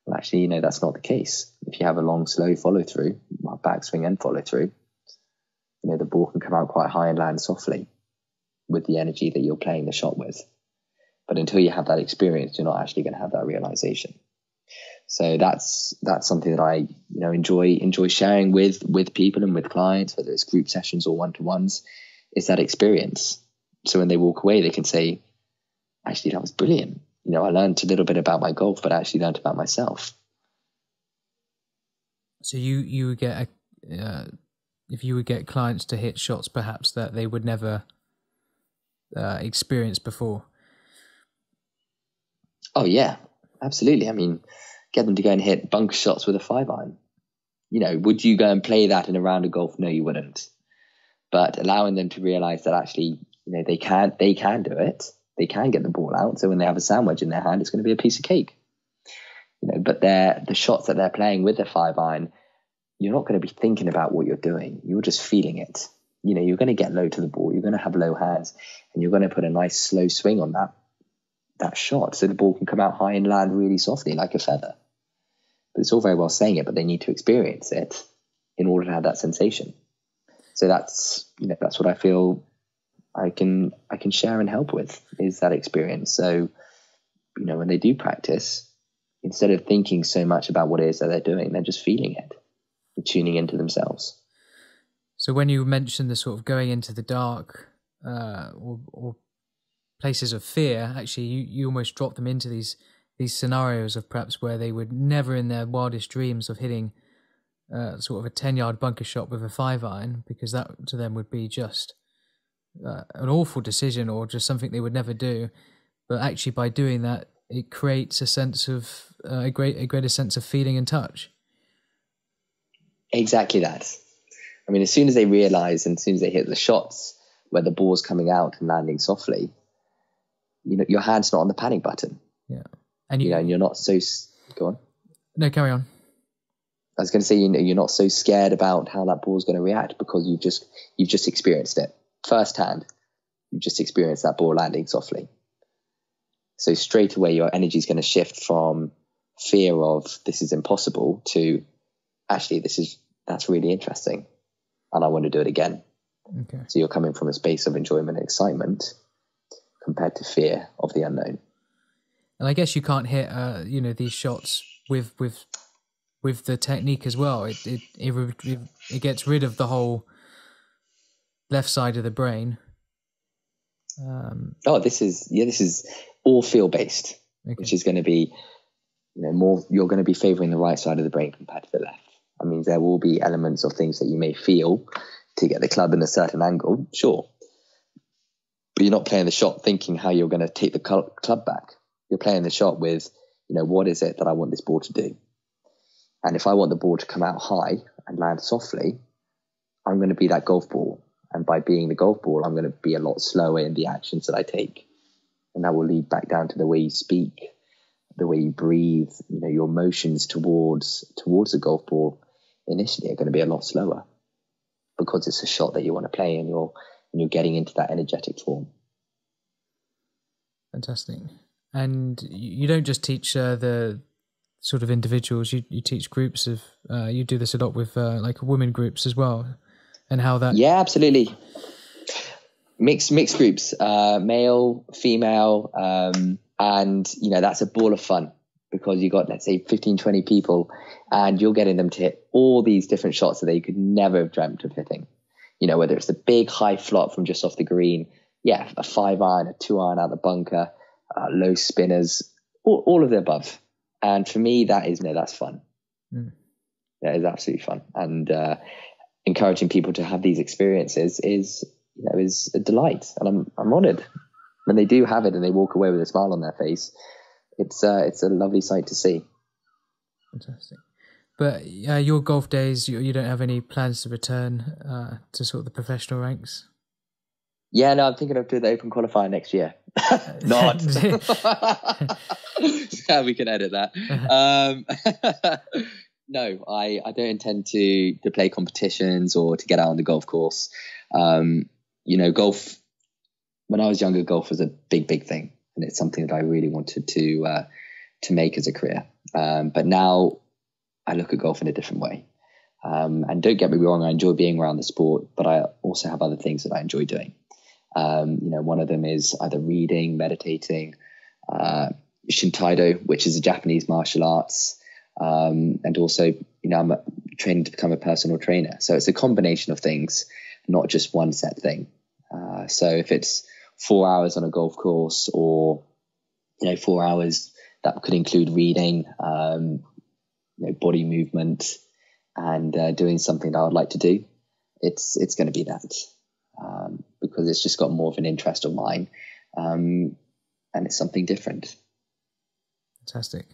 Well, actually, you know, that's not the case. If you have a long, slow follow through, backswing and follow through, you know, the ball can come out quite high and land softly with the energy that you're playing the shot with. But until you have that experience, you're not actually going to have that realization. So that's something that I, you know, enjoy sharing with people and with clients, whether it's group sessions or one-to-ones, is that experience. So when they walk away, they can say, actually, that was brilliant. You know, I learned a little bit about my golf, but I actually learned about myself. So you would get if you would get clients to hit shots perhaps that they would never experience before. Oh yeah, absolutely. I mean, get them to go and hit bunker shots with a 5-iron. You know, would you go and play that in a round of golf? No, you wouldn't. But allowing them to realize that actually, you know, they can do it. They can get the ball out. So when they have a sandwich in their hand, it's going to be a piece of cake. You know, but the shots that they're playing with the 5-iron, you're not going to be thinking about what you're doing. You're just feeling it. You know, you're going to get low to the ball. You're going to have low hands, and you're going to put a nice slow swing on that shot, so the ball can come out high and land really softly like a feather. But it's all very well saying it, but they need to experience it in order to have that sensation. So that's what I feel I can share and help with, is that experience. So, you know, when they do practice, instead of thinking so much about what it is that they're doing, they're just feeling it and tuning into themselves. So when you mentioned the sort of going into the dark or places of fear, actually you almost drop them into these scenarios of perhaps where they would never in their wildest dreams of hitting sort of a 10-yard bunker shot with a 5-iron, because that to them would be just an awful decision or just something they would never do. But actually by doing that, it creates a sense of a greater sense of feeling and touch. Exactly that. I mean, as soon as they realize and as soon as they hit the shots where the ball's coming out and landing softly, you know, your hand's not on the panic button. Yeah. And and you're not so, go on. No, carry on. I was going to say, you know, you're not so scared about how that ball's going to react because you've just experienced it firsthand. You've just experienced that ball landing softly. So straight away, your energy is going to shift from fear of this is impossible to actually that's really interesting, and I want to do it again. Okay. So you're coming from a space of enjoyment and excitement compared to fear of the unknown. And I guess you can't hit these shots with the technique as well. It gets rid of the whole left side of the brain. This is all feel based, okay. Which is going to be, you know, more. You're going to be favoring the right side of the brain compared to the left. I mean, there will be elements of things that you may feel to get the club in a certain angle, sure, but you're not playing the shot thinking how you're going to take the club back. You're playing the shot with, you know, what is it that I want this ball to do? And if I want the ball to come out high and land softly, I'm going to be that golf ball. And by being the golf ball, I'm going to be a lot slower in the actions that I take. And that will lead back down to the way you speak, the way you breathe, you know, your motions towards the golf ball initially are going to be a lot slower because it's a shot that you want to play and you're getting into that energetic form. Fantastic. And you don't just teach the sort of individuals, you teach groups of, you do this a lot with like women groups as well, and how that... Yeah, absolutely. Mixed groups, male, female, and, you know, that's a ball of fun because you got, let's say, 15, 20 people and you're getting them to hit all these different shots that they could never have dreamt of hitting. You know, whether it's the big high flop from just off the green, yeah, a 5-iron, a 2-iron out the bunker, low spinners, all of the above. And for me, that's fun. Mm. That is absolutely fun. And encouraging people to have these experiences is a delight. And I'm honored when they do have it and they walk away with a smile on their face. It's a lovely sight to see. Fantastic. But your golf days, you don't have any plans to return to sort of the professional ranks? Yeah, no, I'm thinking of doing the Open qualifier next year. Not. Yeah, we can edit that. No, I don't intend to play competitions or to get out on the golf course. Golf, when I was younger, golf was a big thing. And it's something that I really wanted to make as a career. But now I look at golf in a different way. And don't get me wrong, I enjoy being around the sport, but I also have other things that I enjoy doing. One of them is either reading, meditating, Shintaito, which is a Japanese martial arts. And also, I'm training to become a personal trainer. So it's a combination of things, not just one set thing. So if it's 4 hours on a golf course or, 4 hours, that could include reading, body movement and doing something that I would like to do. It's going to be that. Because it's just got more of an interest of mine, and it's something different. Fantastic.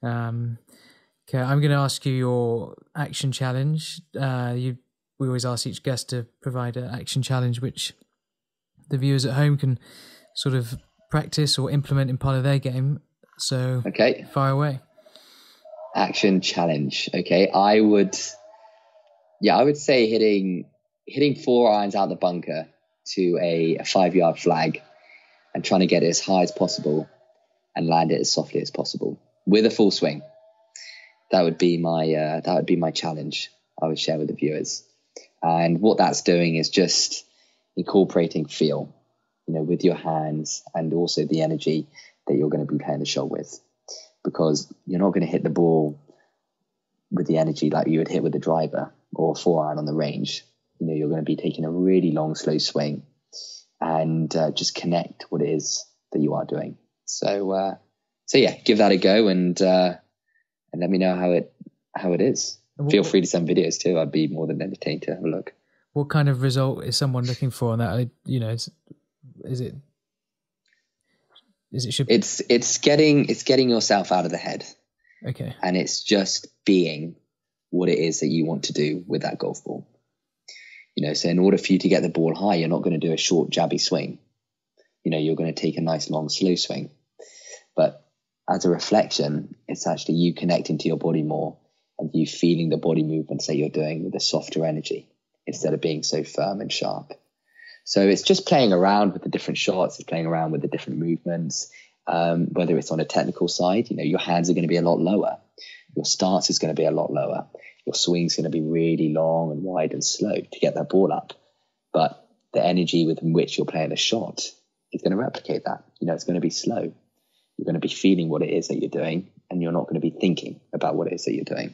Okay, I'm going to ask you your action challenge. We always ask each guest to provide an action challenge which the viewers at home can sort of practice or implement in part of their game. So, okay, fire away. Action challenge. Okay, I would say hitting 4 irons out the bunker to a 5-yard flag and trying to get it as high as possible and land it as softly as possible with a full swing. That would be my challenge I would share with the viewers. And what that's doing is just incorporating feel, with your hands and also the energy that you're going to be playing the shot with, because you're not going to hit the ball with the energy like you would hit with a driver or 4-iron on the range. You're going to be taking a really long, slow swing and just connect what it is that you are doing. So yeah, give that a go and let me know how it is. Feel free to send videos too. I'd be more than entertained to have a look. What kind of result is someone looking for on that? It's getting yourself out of the head. Okay. And it's just being what it is that you want to do with that golf ball. So in order for you to get the ball high, you're not going to do a short jabby swing. You're going to take a nice long slow swing. But as a reflection, it's actually you connecting to your body more and you feeling the body movements that you're doing with a softer energy instead of being so firm and sharp. So it's just playing around with the different shots, it's playing around with the different movements, whether it's on a technical side, your hands are going to be a lot lower. Your stance is going to be a lot lower. Your swing's going to be really long and wide and slow to get that ball up. But the energy with which you're playing a shot is going to replicate that. It's going to be slow. You're going to be feeling what it is that you're doing, and you're not going to be thinking about what it is that you're doing.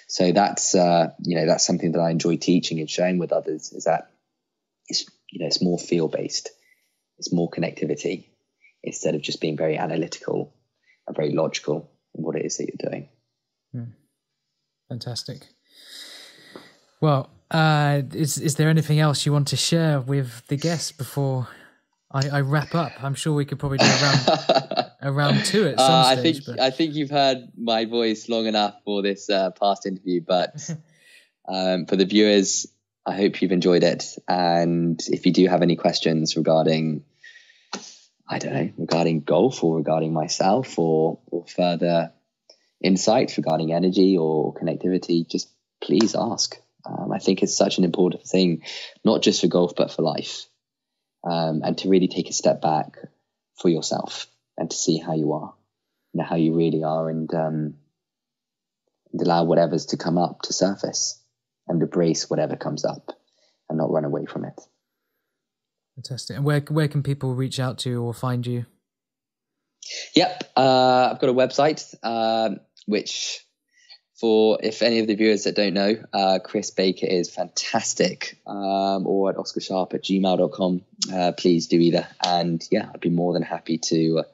So that's something that I enjoy teaching and showing with others, is that it's more feel based. It's more connectivity instead of just being very analytical and very logical in what it is that you're doing. Fantastic. Well, is there anything else you want to share with the guests before I wrap up? I'm sure we could probably do a round two at some stage. I think you've heard my voice long enough for this past interview, but for the viewers, I hope you've enjoyed it. And if you do have any questions regarding golf or regarding myself or further insights regarding energy or connectivity, just please ask. I think it's such an important thing, not just for golf, but for life. And to really take a step back for yourself and to see how you are, how you really are, and allow whatever's to come up to surface and embrace whatever comes up and not run away from it. Fantastic. And where can people reach out to or find you? Yep. I've got a website, which if any of the viewers that don't know, Chris Baker is fantastic, or at oscarsharpe@gmail.com. Please do either. And yeah, I'd be more than happy to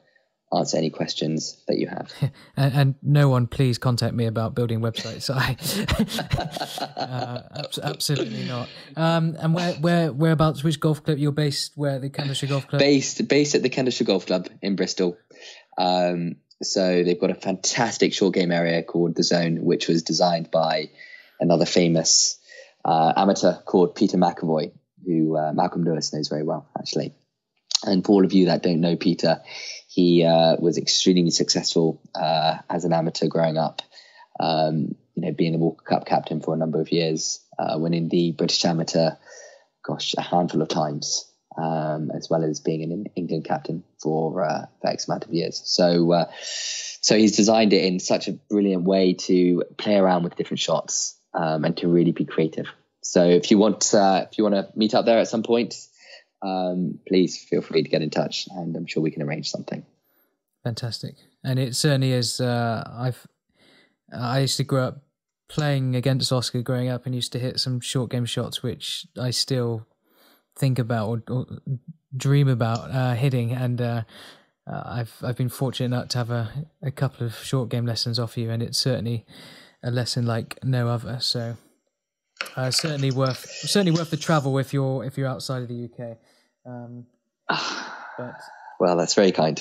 answer any questions that you have. And no one, please contact me about building websites. Absolutely not. And whereabouts? Which golf club you're based? Where the Candleshire Golf Club? Based at the Candleshire Golf Club in Bristol. So they've got a fantastic short game area called The Zone, which was designed by another famous amateur called Peter McAvoy, who Malcolm Lewis knows very well, actually. And for all of you that don't know Peter, he was extremely successful as an amateur growing up, being the Walker Cup captain for a number of years, winning the British Amateur, a handful of times, as well as being an England captain for X amount of years. So he's designed it in such a brilliant way to play around with different shots and to really be creative. So if you want to meet up there at some point, please feel free to get in touch, and I'm sure we can arrange something. Fantastic. And it certainly is. I used to grow up playing against Oscar growing up, and used to hit some short game shots, which I still think about or dream about hitting. And I've been fortunate enough to have a couple of short game lessons off you, and it's certainly a lesson like no other. So certainly worth the travel if you're outside of the UK. Well, that's very kind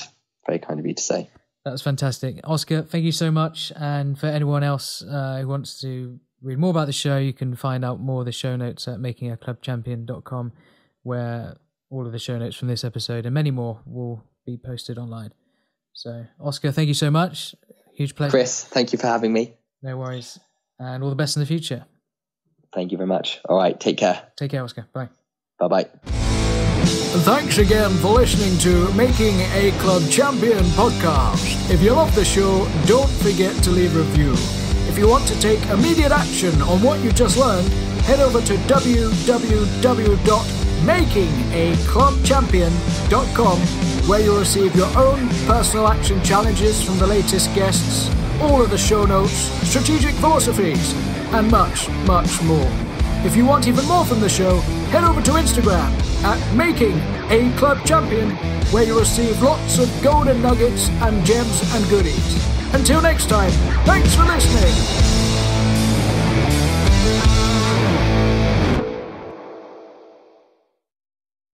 of you to say. That's fantastic. Oscar, thank you so much. And for anyone else who wants to read more about the show, you can find out more of the show notes at makingaclubchampion.com, where all of the show notes from this episode and many more will be posted online. So, Oscar, thank you so much. Huge pleasure. Chris, thank you for having me. No worries. And all the best in the future. Thank you very much. All right, take care. Take care, Oscar. Bye. Bye-bye. Thanks again for listening to Making a Club Champion podcast. If you love the show, don't forget to leave a review. If you want to take immediate action on what you just learned, head over to www.makingaclubchampion.com, where you'll receive your own personal action challenges from the latest guests, all of the show notes, strategic philosophies, and much, much more. If you want even more from the show, head over to Instagram at Making a Club Champion, where you'll receive lots of golden nuggets and gems and goodies. Until next time, thanks for listening.